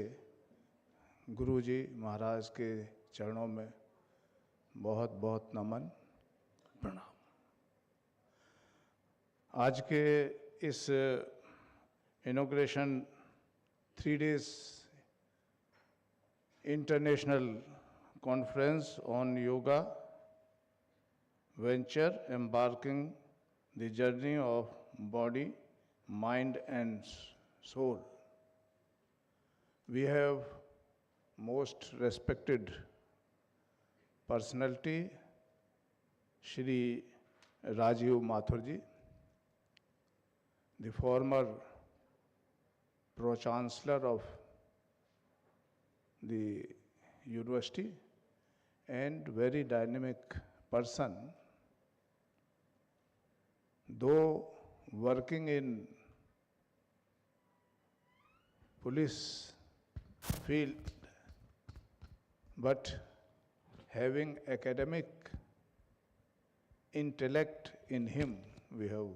गुरुजी महाराज के चरणों में बहुत बहुत नमन प्रणाम। आज के इस inauguration 3 days international conference on yoga venture embarking the journey of body, mind and soul. We have most respected personality Shri Rajiv Mathurji, the former Pro-Chancellor of the university and very dynamic person, though working in police field, but having academic intellect in him, we have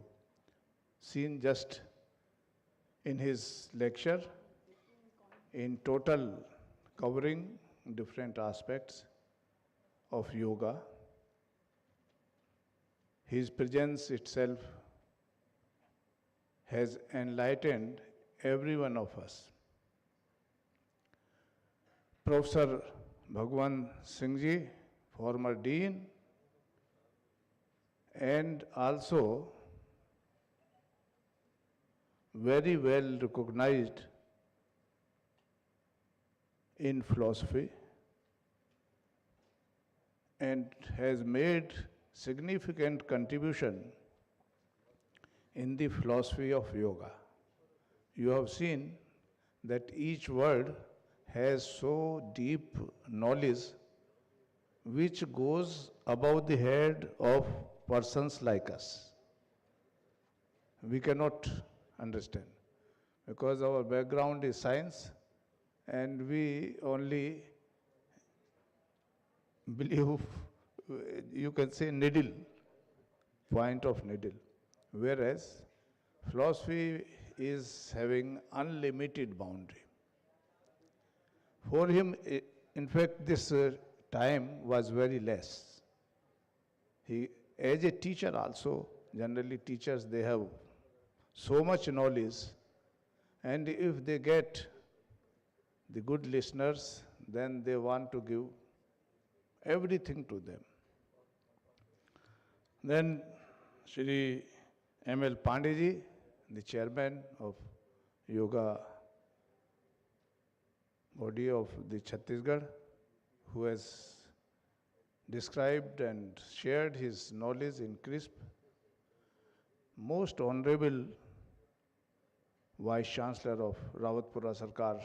seen just in his lecture, in total covering different aspects of yoga. His presence itself has enlightened every one of us. Professor Bhagwan Singh Ji, former Dean, and also very well recognized in philosophy and has made significant contribution in the philosophy of yoga. You have seen that each word has so deep knowledge which goes above the head of persons like us. We cannot understand because our background is science and we only believe, you can say needle, point of needle, whereas philosophy is having unlimited boundary. For him, in fact, this time was very less. He, as a teacher also, generally teachers, they have so much knowledge, and if they get the good listeners, then they want to give everything to them. Then Shri M.L. Pandeyji, the chairman of Yoga body of the Chhattisgarh, who has described and shared his knowledge in crisp. Most Honorable Vice Chancellor of Rawatpura Sarkar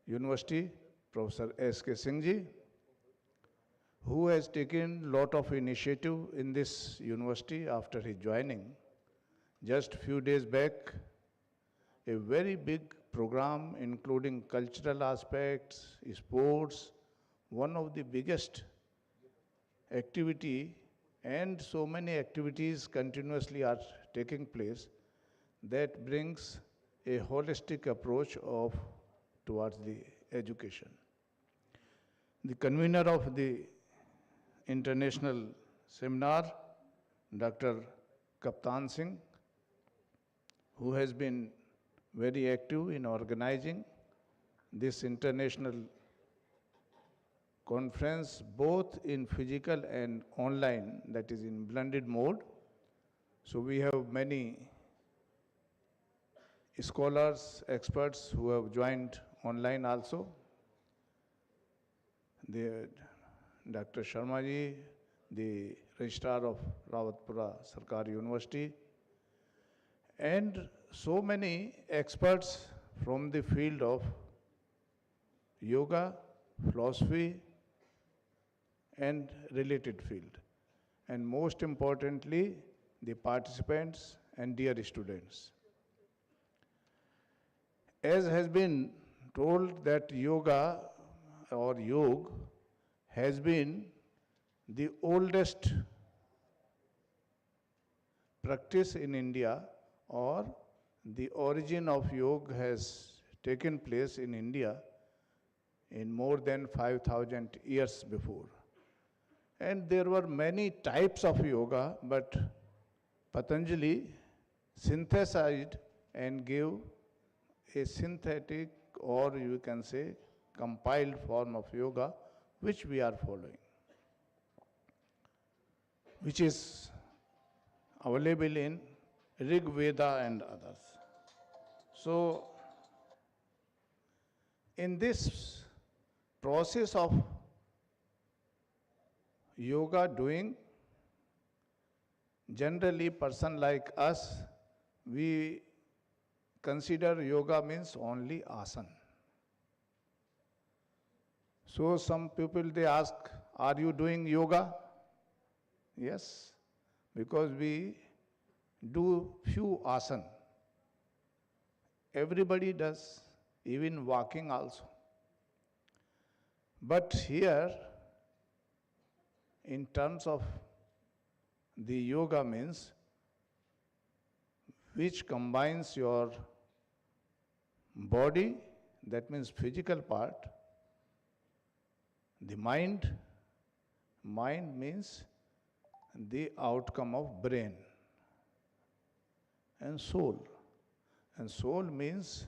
University, Professor S.K. Singh ji, who has taken lot of initiative in this university after his joining. Just few days back, a very big program including cultural aspects, sports, one of the biggest activity, and so many activities continuously are taking place that brings a holistic approach towards the education. The convener of the international seminar, Dr. Kaptan Singh, who has been very active in organizing this international conference, both in physical and online, that is in blended mode. So we have many scholars, experts who have joined online also. Dr. Sharma ji, the registrar of Rawatpura Sarkar University, and so many experts from the field of yoga, philosophy, and related field. And most importantly, the participants and dear students. As has been told that yoga or yoga has been the oldest practice in India, or the origin of yoga has taken place in India in more than 5,000 years before. And there were many types of yoga, but Patanjali synthesized and gave a synthetic, or you can say compiled form of yoga, which we are following, which is available in Rig Veda and others. So, in this process of yoga doing, generally person like us, we consider yoga means only asana. So some people, they ask, are you doing yoga? Yes, because we do few asana. Everybody does, even walking also. But here, in terms of the yoga means, which combines your body, that means physical part, the mind means the outcome of brain, and soul. And soul means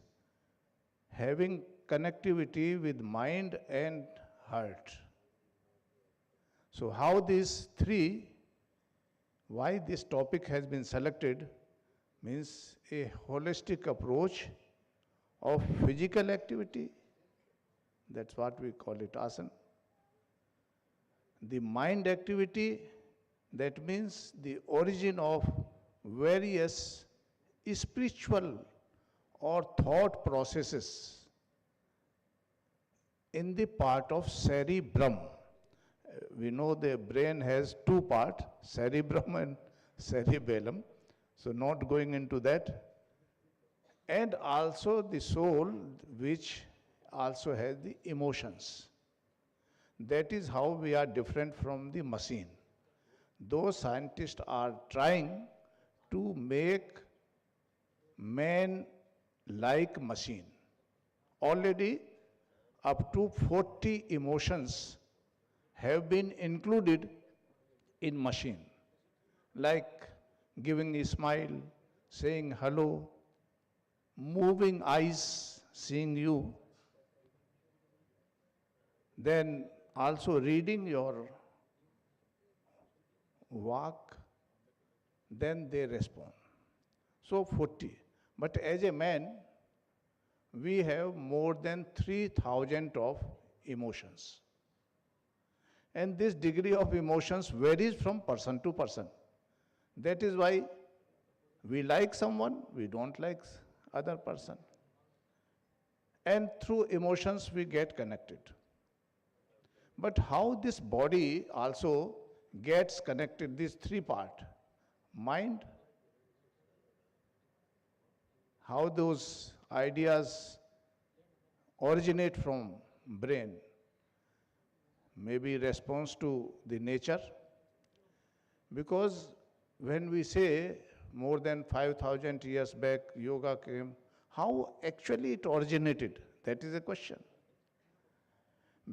having connectivity with mind and heart. So how these three, why this topic has been selected, means a holistic approach of physical activity. That's what we call it asana. The mind activity, that means the origin of various spiritual or thought processes in the part of cerebrum. We know the brain has two parts, cerebrum and cerebellum, so not going into that. And also the soul, which also has the emotions. That is how we are different from the machine. Those scientists are trying to make man like machine. Already up to 40 emotions have been included in machine, like giving a smile, saying hello, moving eyes, seeing you, then also reading your walk, then they respond. So 40. But as a man, we have more than 3,000 of emotions. And this degree of emotions varies from person to person. That is why we like someone, we don't like other person. And through emotions we get connected. But how this body also gets connected, these three parts, mind, how those ideas originate from brain, maybe response to the nature, because when we say more than 5,000 years back yoga came, how actually it originated? That is a question.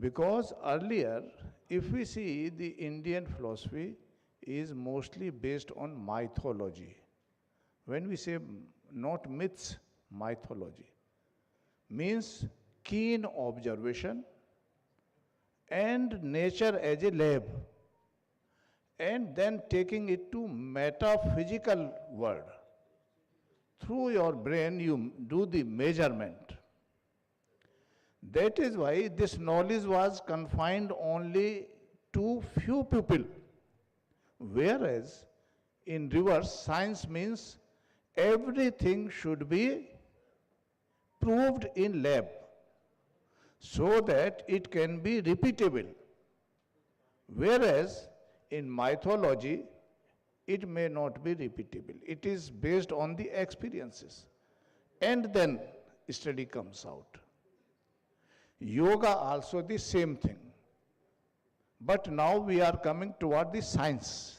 Because earlier, if we see, the Indian philosophy is mostly based on mythology. When we say not myths, mythology, means keen observation and nature as a lab, and then taking it to metaphysical world. Through your brain, you do the measurement. That is why this knowledge was confined only to few people. Whereas in reverse, science means everything should be proved in lab so that it can be repeatable. Whereas in mythology, it may not be repeatable. It is based on the experiences. And then study comes out. Yoga also the same thing. But now we are coming toward the science.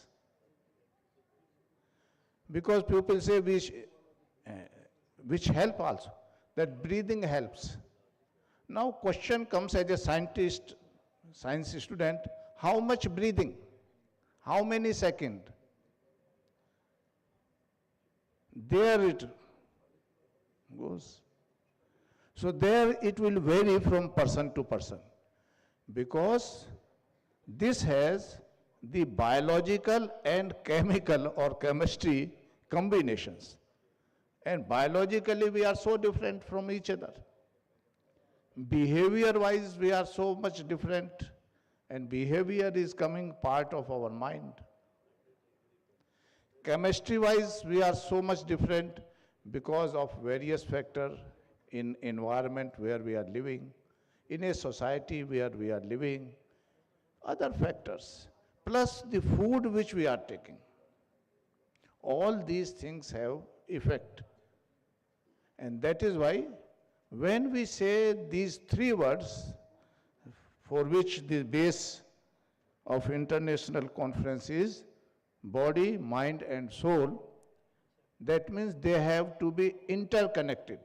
Because people say which help also, that breathing helps. Now question comes as a scientist, science student, how much breathing? How many seconds? There it goes. So there it will vary from person to person, because this has the biological and chemical or chemistry combinations. And biologically we are so different from each other. Behavior-wise we are so much different, and behavior is coming part of our mind. Chemistry-wise we are so much different because of various factors in environment where we are living, in a society where we are living, other factors, plus the food which we are taking. All these things have effect. And that is why when we say these three words, for which the base of international conference is body, mind and soul, that means they have to be interconnected.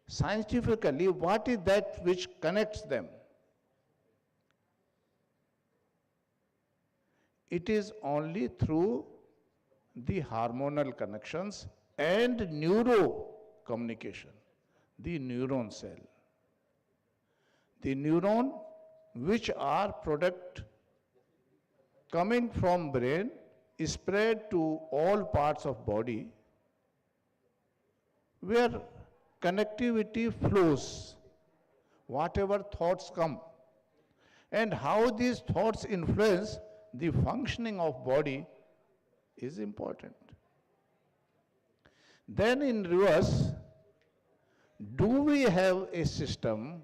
Scientifically, what is that which connects them? It is only through the hormonal connections and neuro communication, the neuron cell. The neuron, which are product coming from brain, is spread to all parts of body, where connectivity flows. Whatever thoughts come, And how these thoughts influence the functioning of body is important. Then in reverse, do we have a system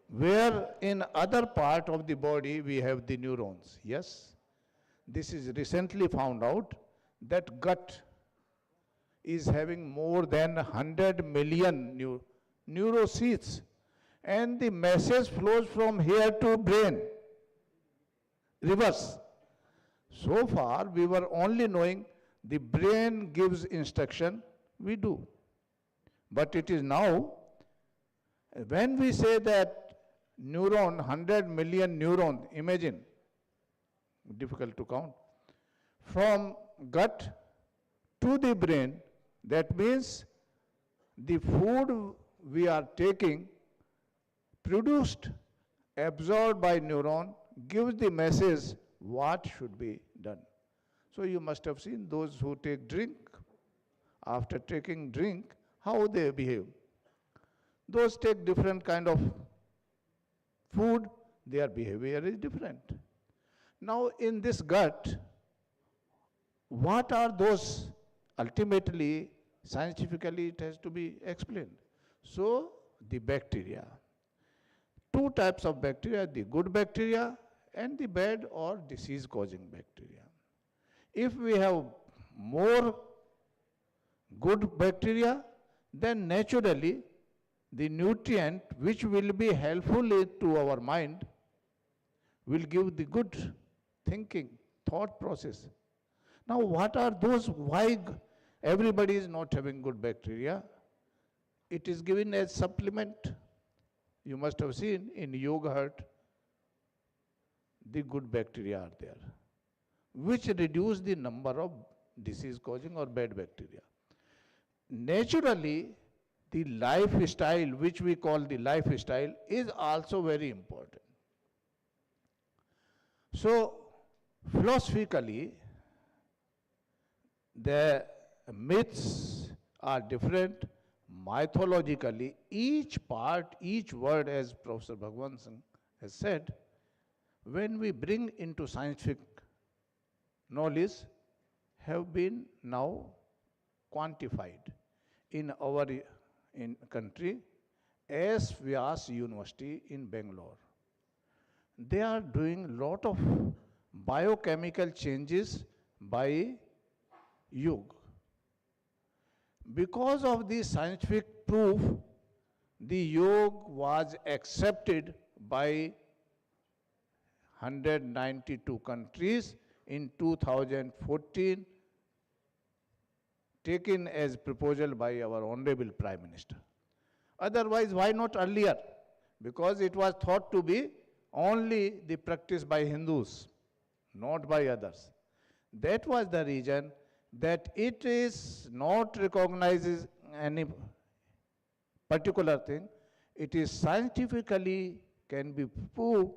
where in other part of the body we have the neurons? Yes. This is recently found out that gut is having more than 100 million neurocytes, and the message flows from here to brain, reverse. So far we were only knowing the brain gives instruction, we do. But it is now, when we say that neuron, 100 million neuron, imagine, difficult to count, from gut to the brain, that means the food we are taking, produced, absorbed by neuron, gives the message what should be done. So you must have seen those who take drink, after taking drink, how they behave. Those take different kind of food, their behavior is different. Now in this gut, what are those? Ultimately, scientifically it has to be explained. So the bacteria, two types of bacteria, the good bacteria and the bad or disease causing bacteria. If we have more good bacteria, then naturally the nutrient which will be helpful to our mind will give the good thinking, thought process. Now what are those? Why everybody is not having good bacteria? It is given as supplement. You must have seen in yogurt, the good bacteria are there, which reduce the number of disease causing or bad bacteria. Naturally, the lifestyle, which we call the lifestyle, is also very important. So, philosophically, the myths are different. Mythologically, each part, each word, as Professor Bhagwan Singh has said, when we bring into scientific knowledge, have been now quantified in our country as Vyas University in Bangalore. They are doing lot of biochemical changes by yoga. Because of the scientific proof, the yoga was accepted by 192 countries in 2014, taken as proposal by our Honorable Prime Minister. Otherwise, why not earlier? Because it was thought to be only the practice by Hindus, not by others. That was the reason that it is not recognizes any particular thing. It is scientifically can be proved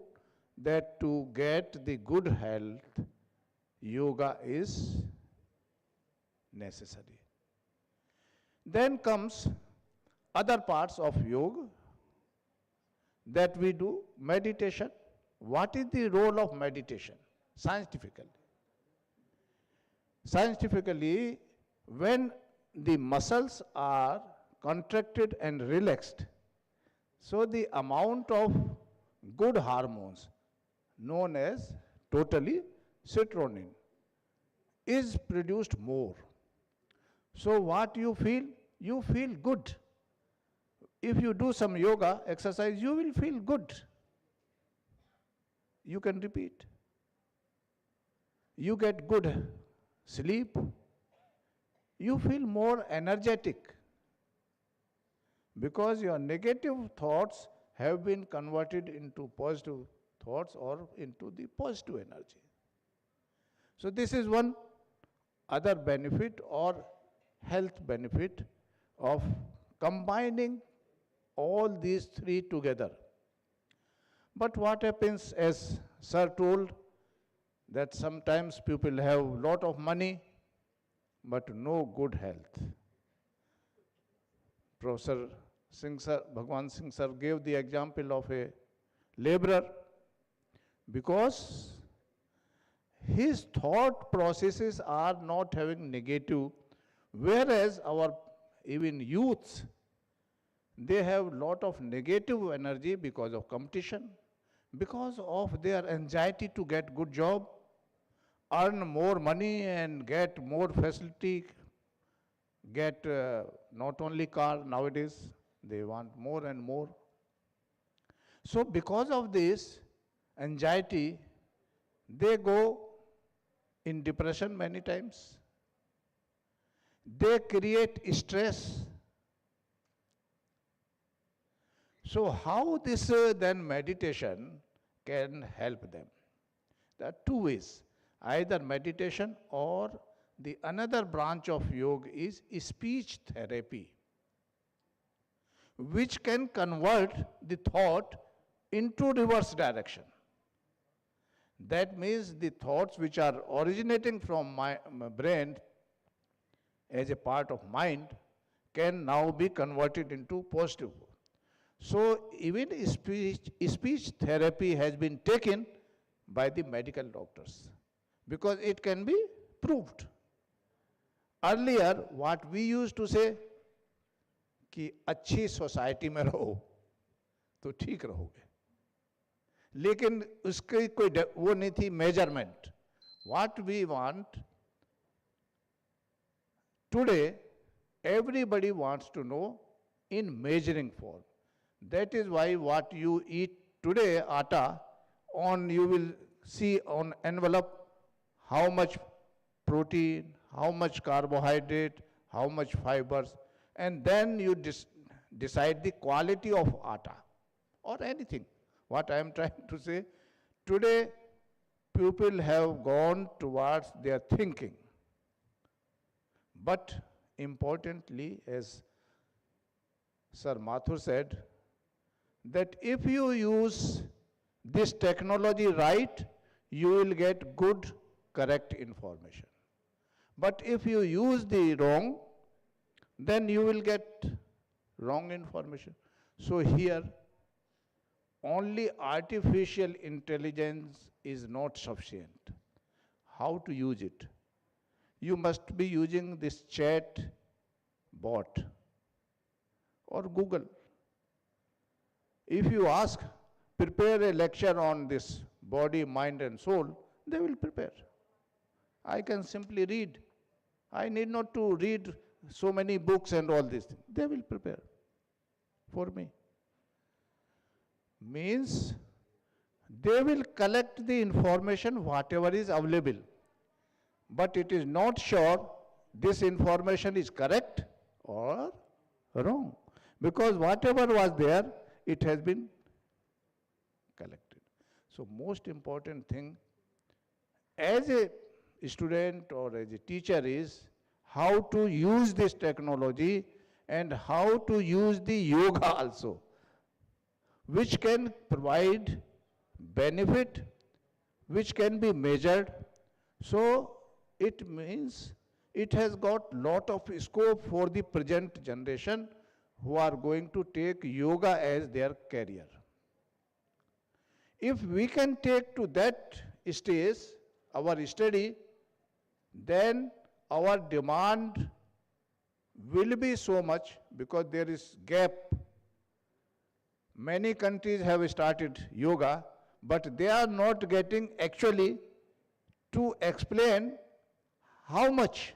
that to get the good health, yoga is necessary. Then comes other parts of yoga that we do, meditation. What is the role of meditation scientifically? Scientifically, when the muscles are contracted and relaxed, so the amount of good hormones known as totally serotonin is produced more. So what you feel? You feel good. If you do some yoga exercise, you will feel good. You can repeat. You get good sleep. You feel more energetic because your negative thoughts have been converted into positive thoughts or into the positive energy. So this is one other benefit or health benefit of combining all these three together. But what happens, as Sir told, that sometimes people have lot of money but no good health. Professor Singh Sir, Bhagwan Singh Sir gave the example of a laborer. because his thought processes are not having negative, whereas our even youths, they have lot of negative energy because of competition, because of their anxiety to get good job, earn more money and get more facility, get not only car nowadays, they want more and more. So because of this anxiety, they go in depression many times. They create stress. So how this then meditation can help them? There are two ways. Either meditation or the another branch of yoga is speech therapy, which can convert the thought into reverse direction. That means the thoughts which are originating from my brain as a part of mind can now be converted into positive. So even speech therapy has been taken by the medical doctors because it can be proved. Earlier, what we used to say कि अच्छी society में रहो तो ठीक रहोगे, लेकिन उसकी कोई वो नहीं थी measurement. What we want today, everybody wants to know in measuring form. That is why what you eat today, atta, on you will see on envelope how much protein, how much carbohydrate, how much fibers, and then you decide the quality of atta or anything. What I am trying to say, today people have gone towards their thinking. But importantly, as Sir Mathur said, that if you use this technology right, you will get good, correct information. But if you use the wrong, then you will get wrong information. So here, only artificial intelligence is not sufficient. How to use it? You must be using this chat bot or Google. If you ask, prepare a lecture on this body, mind and soul, they will prepare. I can simply read. I need not to read so many books and all these things. They will prepare for me. Means they will collect the information whatever is available. But it is not sure this information is correct or wrong. Because whatever was there, it has been collected. So most important thing as a student or as a teacher is how to use this technology and how to use the yoga also, which can provide benefit, which can be measured. So it means it has got lot of scope for the present generation who are going to take yoga as their career. If we can take to that stage our study, then our demand will be so much because there is gap. Many countries have started yoga, but they are not getting actually to explain how much,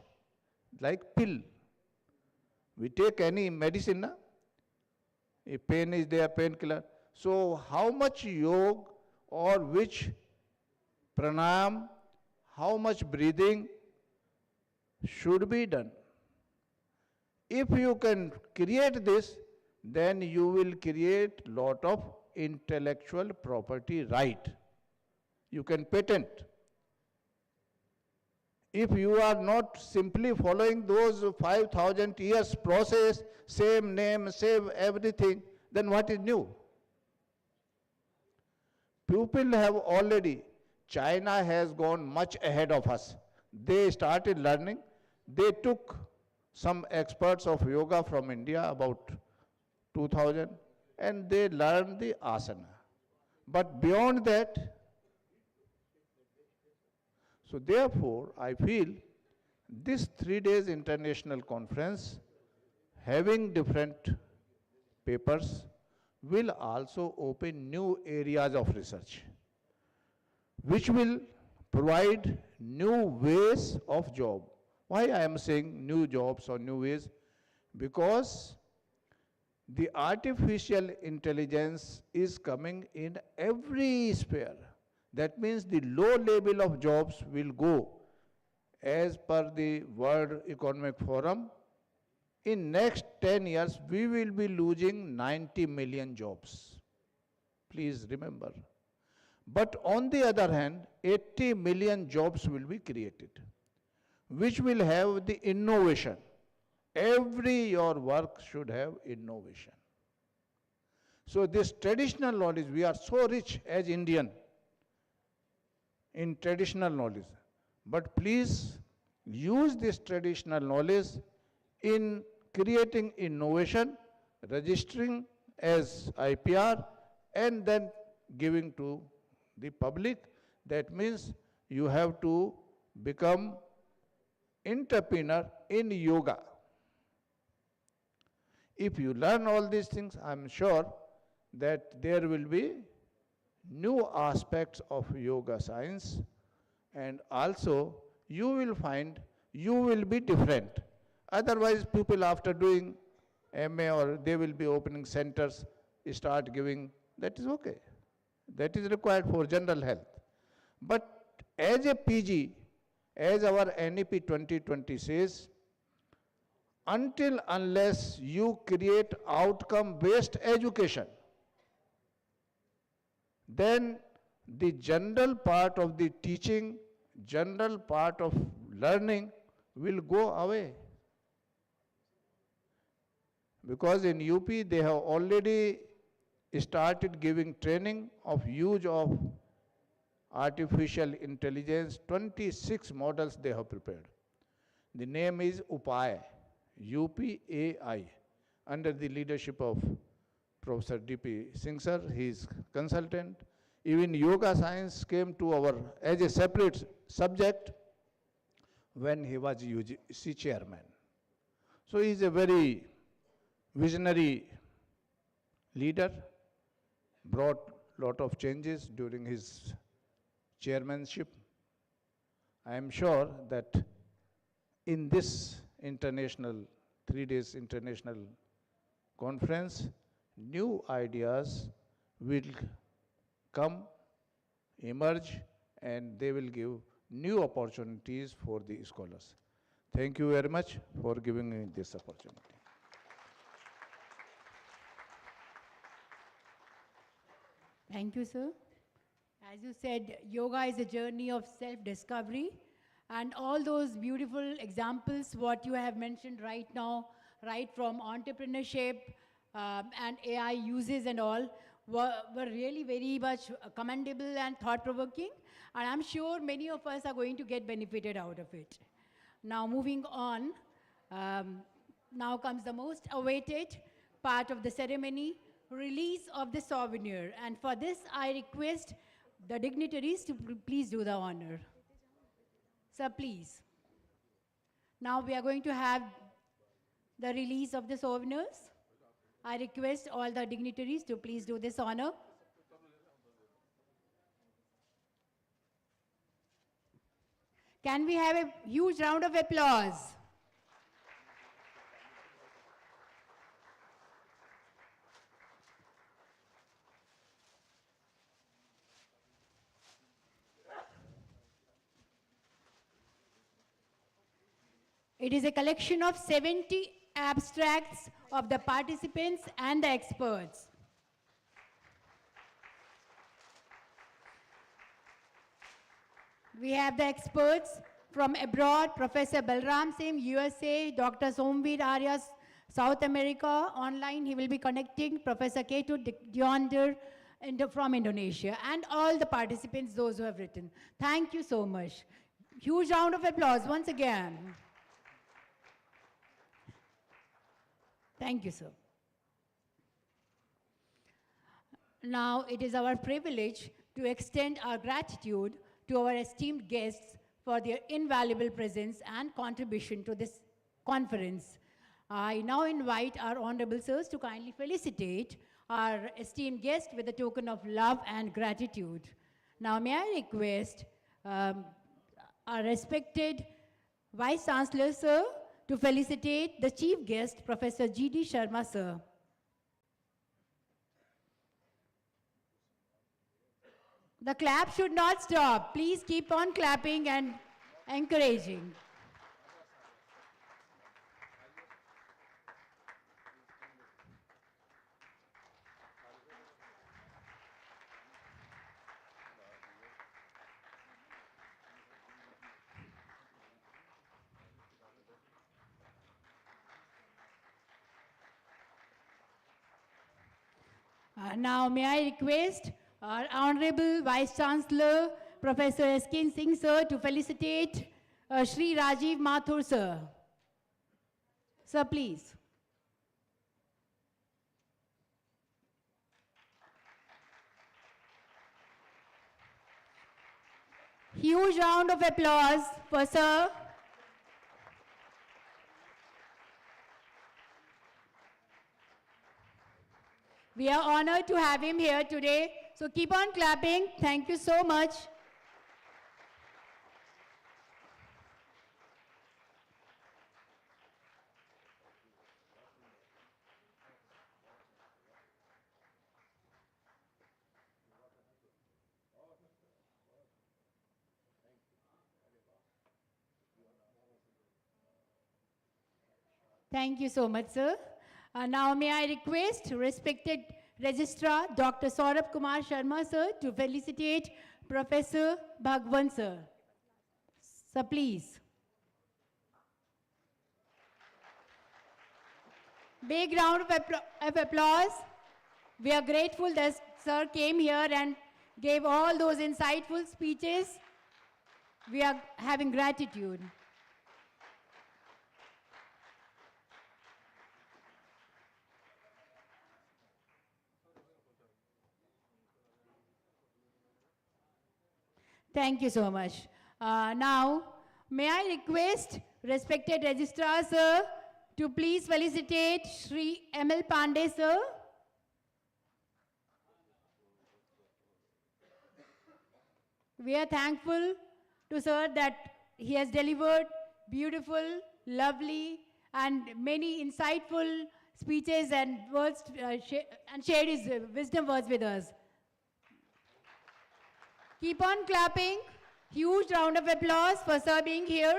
like pill. We take any medicine, na? If pain is there, painkiller. So how much yoga or which pranayam, how much breathing should be done. If you can create this, then you will create lot of intellectual property right. You can patent. If you are not simply following those 5,000 years process, same name, same everything, then what is new? People have already, China has gone much ahead of us. They started learning. They took some experts of yoga from India, about 2000, and they learned the asana. But beyond that, So therefore, I feel this 3 days international conference having different papers will also open new areas of research, which will provide new ways of job. Why I am saying new jobs or new ways? Because the artificial intelligence is coming in every sphere. That means the low level of jobs will go. As per the World Economic Forum, in next 10 years, we will be losing 90 million jobs. Please remember. But on the other hand, 80 million jobs will be created, which will have the innovation. Every your work should have innovation. So this traditional knowledge, we are so rich as Indian in traditional knowledge. But please use this traditional knowledge in creating innovation, registering as IPR, and then giving to the public. That means you have to become entrepreneur in yoga. If you learn all these things, I'm sure that there will be new aspects of yoga science, and also you will find you will be different. Otherwise, people after doing MA or they will be opening centers, start giving, that is okay. That is required for general health. But as a PG, as our NEP 2020 says, until unless you create outcome-based education, then the general part of the teaching, general part of learning will go away. Because in UP, they have already started giving training of use of artificial intelligence. 26 models they have prepared. The name is UPAI, UPAI, under the leadership of Professor D.P. Singh sir. He is consultant. Even yoga science came to our as a separate subject when he was UGC chairman. So he is a very visionary leader, brought lot of changes during his chairmanship. I am sure that in this international, 3 days international conference, new ideas will come, emerge, and they will give new opportunities for the scholars. Thank you very much for giving me this opportunity. Thank you, sir. As you said, yoga is a journey of self-discovery, and all those beautiful examples, what you have mentioned right now, right from entrepreneurship and AI uses and all, were really very much commendable and thought-provoking, and I'm sure many of us are going to get benefited out of it. Now, moving on, now comes the most awaited part of the ceremony, release of the souvenir. And for this, I request the dignitaries to please do the honor. Sir, please. Now we are going to have the release of the souvenirs. I request all the dignitaries to please do this honor. Can we have a huge round of applause? It is a collection of 70 abstracts of the participants and the experts. We have the experts from abroad, Professor Balram Singh, USA, Dr. Somveer Arya, South America. Online, he will be connecting Professor Ketu Dionder from Indonesia, and all the participants, those who have written. Thank you so much. Huge round of applause once again. Thank you, sir. Now, it is our privilege to extend our gratitude to our esteemed guests for their invaluable presence and contribution to this conference. I now invite our honorable sirs to kindly felicitate our esteemed guest with a token of love and gratitude. Now may I request our respected Vice Chancellor sir to felicitate the chief guest, Professor G.D. Sharma sir. The clap should not stop. Please keep on clapping and encouraging. Now, may I request our Honorable Vice Chancellor, Professor S.K. Singh, sir, to felicitate Shri Rajiv Mathur, sir. Sir, please. Huge round of applause for sir. We are honored to have him here today. So keep on clapping. Thank you so much. Thank you so much, sir. Now may I request respected Registrar Dr. Saurabh Kumar Sharma, sir, to felicitate Professor Bhagwan, sir. Sir, please. Big round of applause. We are grateful that sir came here and gave all those insightful speeches. We are having gratitude. Thank you so much. Now, may I request respected Registrar, sir, to please felicitate Shri M.L. Pandey, sir. We are thankful to sir that he has delivered beautiful, lovely, and many insightful speeches and words and shared his wisdom words with us. Keep on clapping. Huge round of applause for sir being here.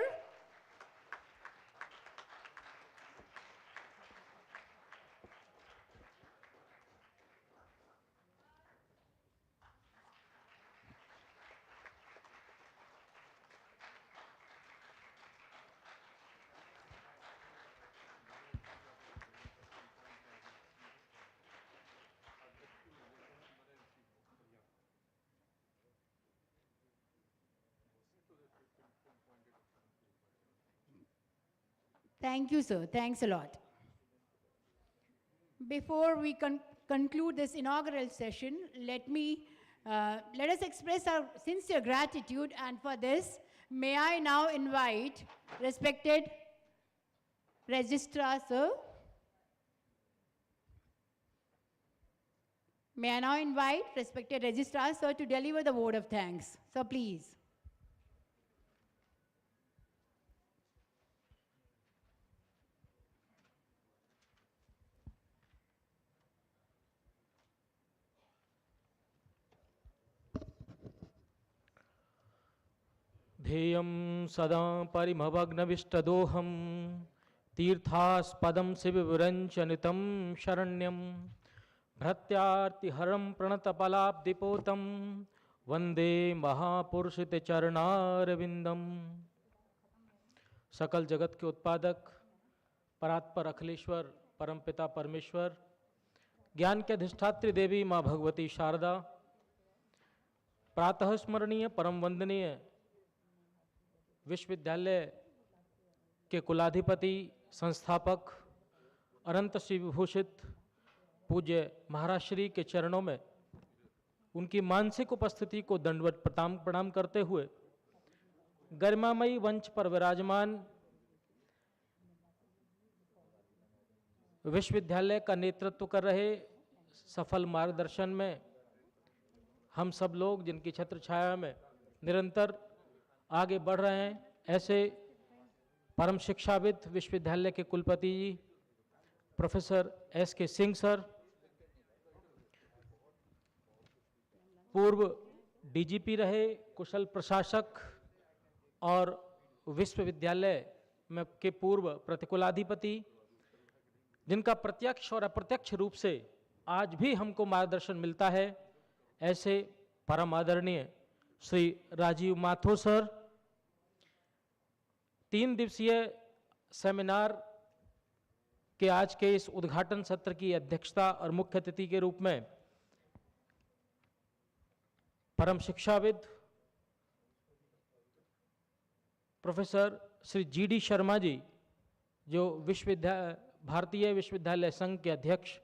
Thank you, sir. Thanks a lot. Before we conclude this inaugural session, let us express our sincere gratitude, and for this, may I now invite respected Registrar, sir. May I now invite respected Registrar, sir, to deliver the word of thanks. Sir, please. ध्येयं सदा परिमवग्नविष्टदोहं तीर्थास्पदं शिवविरञ्चनितं शरण्यं भृत्यार्तिहरं प्रणतपलाब्धिपोतं वन्दे महापुरुषित चरणारविंदम। सकल जगत के उत्पादक परात्पर अखिलेश्वर परमपिता परमेश्वर, ज्ञान के अधिष्ठात्री देवी माँ भगवती शारदा, प्रातः स्मरणीय परम वंदनीय विश्वविद्यालय के कुलाधिपति संस्थापक अनंत श्री विभूषित पूज्य महाराज श्री के चरणों में उनकी मानसिक उपस्थिति को दंडवत प्रणाम करते हुए गरिमामयी मंच पर विराजमान विश्वविद्यालय का नेतृत्व कर रहे सफल मार्गदर्शन में हम सब लोग जिनकी छत्र छाया में निरंतर आगे बढ़ रहे हैं, ऐसे परम शिक्षाविद विश्वविद्यालय के कुलपति जी प्रोफेसर S.K. सिंह सर, पूर्व DGP रहे, कुशल प्रशासक और विश्वविद्यालय में के पूर्व प्रतिकुलाधिपति, जिनका प्रत्यक्ष और अप्रत्यक्ष रूप से आज भी हमको मार्गदर्शन मिलता है, ऐसे परम आदरणीय श्री राजीव माथुर सर। 3 दिवसीय सेमिनार के आज के इस उद्घाटन सत्र की अध्यक्षता और मुख्य अतिथि के रूप में परम शिक्षाविद प्रोफेसर श्री GD शर्मा जी, जो भारतीय विश्वविद्यालय संघ के अध्यक्ष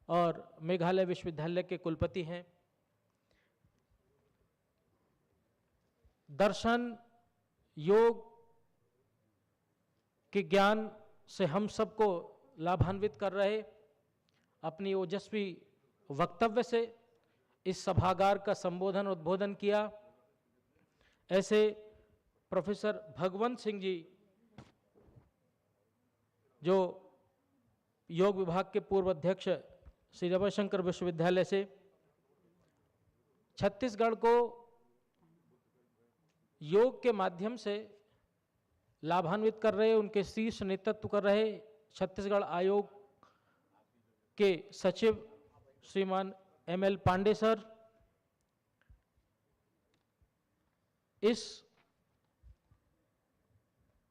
और मेघालय विश्वविद्यालय के कुलपति हैं, दर्शन योग के ज्ञान से हम सबको लाभान्वित कर रहे अपनी ओजस्वी वक्तव्य से इस सभागार का संबोधन उद्बोधन किया। ऐसे प्रोफेसर भगवंत सिंह जी, जो योग विभाग के पूर्व अध्यक्ष श्री रविशंकर विश्वविद्यालय से छत्तीसगढ़ को योग के माध्यम से लाभान्वित कर रहे, उनके शीर्ष नेतृत्व कर रहे छत्तीसगढ़ आयोग के सचिव श्रीमान ML पांडे सर, इस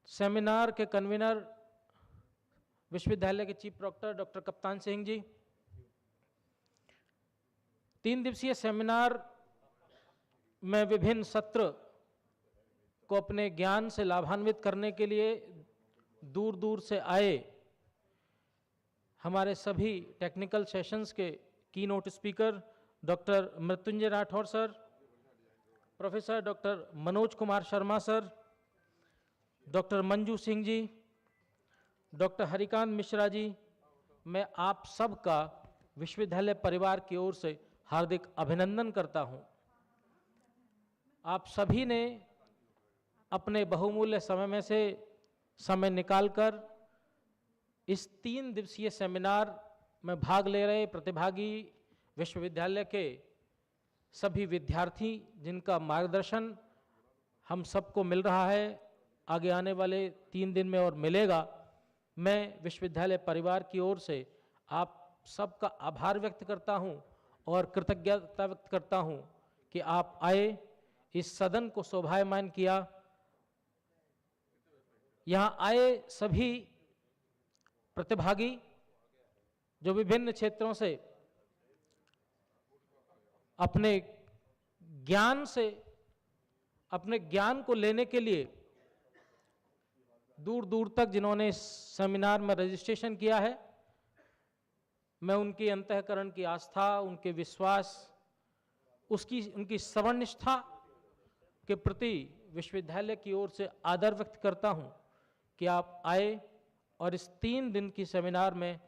सेमिनार के कन्वीनर विश्वविद्यालय के chief proctor doctor Kaptan Singh ji. 3 दिवसीय सेमिनार में विभिन्न सत्र को अपने ज्ञान से लाभान्वित करने के लिए दूर दूर से आए हमारे सभी टेक्निकल सेशंस के keynote speaker doctor Mrityunjay Rathore sir, professor doctor Manoj Kumar Sharma sir, doctor Manju Singh ji, doctor Harikant Mishra ji, मैं आप सबका विश्वविद्यालय परिवार की ओर से हार्दिक अभिनंदन करता हूं। आप सभी ने अपने बहुमूल्य समय में से समय निकालकर इस 3 दिवसीय सेमिनार में भाग ले रहे प्रतिभागी विश्वविद्यालय के सभी विद्यार्थी, जिनका मार्गदर्शन हम सबको मिल रहा है, आगे आने वाले 3 दिन में और मिलेगा। मैं विश्वविद्यालय परिवार की ओर से आप सबका आभार व्यक्त करता हूं और कृतज्ञता व्यक्त करता हूं कि आप आए, इस सदन को शोभायमान किया। यहाँ आए सभी प्रतिभागी जो विभिन्न क्षेत्रों से अपने ज्ञान को लेने के लिए दूर दूर तक जिन्होंने इस सेमिनार में रजिस्ट्रेशन किया है, मैं उनकी अंतःकरण की आस्था, उनके विश्वास, उनकी सवर्णनिष्ठा के प्रति विश्वविद्यालय की ओर से आदर व्यक्त करता हूं कि आप आए और इस 3 दिन की सेमिनार में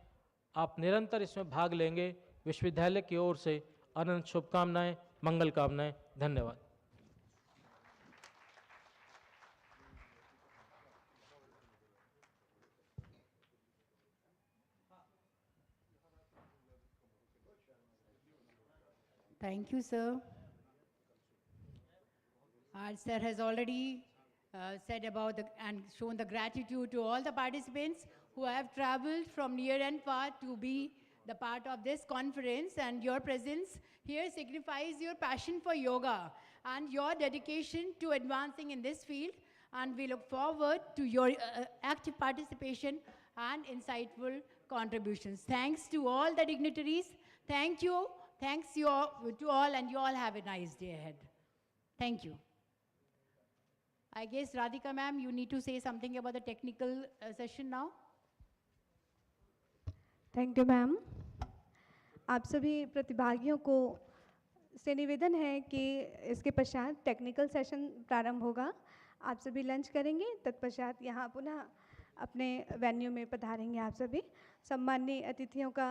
आप निरंतर इसमें भाग लेंगे। विश्वविद्यालय की ओर से अनंत शुभकामनाएं, मंगल कामनाएं। धन्यवाद। Thank you, sir. Our sir has already said about and shown the gratitude to all the participants who have traveled from near and far to be the part of this conference, and your presence here signifies your passion for yoga and your dedication to advancing in this field, and we look forward to your active participation and insightful contributions. Thanks to all the dignitaries. Thank you. Thanks to all, and you all have a nice day ahead. Thank you. I guess, Radhika ma'am, you need to say something about the technical session now. Thank you ma'am. आप सभी प्रतिभागियों को से निवेदन है कि इसके पश्चात टेक्निकल सेशन प्रारंभ होगा। आप सभी लंच करेंगे, तत्पश्चात यहाँ पुनः अपने वेन्यू में पधारेंगे। आप सभी सम्माननीय अतिथियों का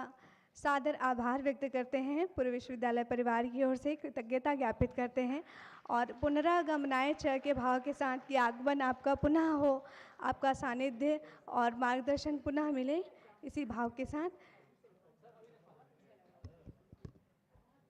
सादर आभार व्यक्त करते हैं, पूर्व विश्वविद्यालय परिवार की ओर से कृतज्ञता ज्ञापित करते हैं और पुनरागमनाय च के भाव के साथ कि आगमन आपका पुनः हो, आपका सानिध्य और मार्गदर्शन पुनः मिले, इसी भाव के साथ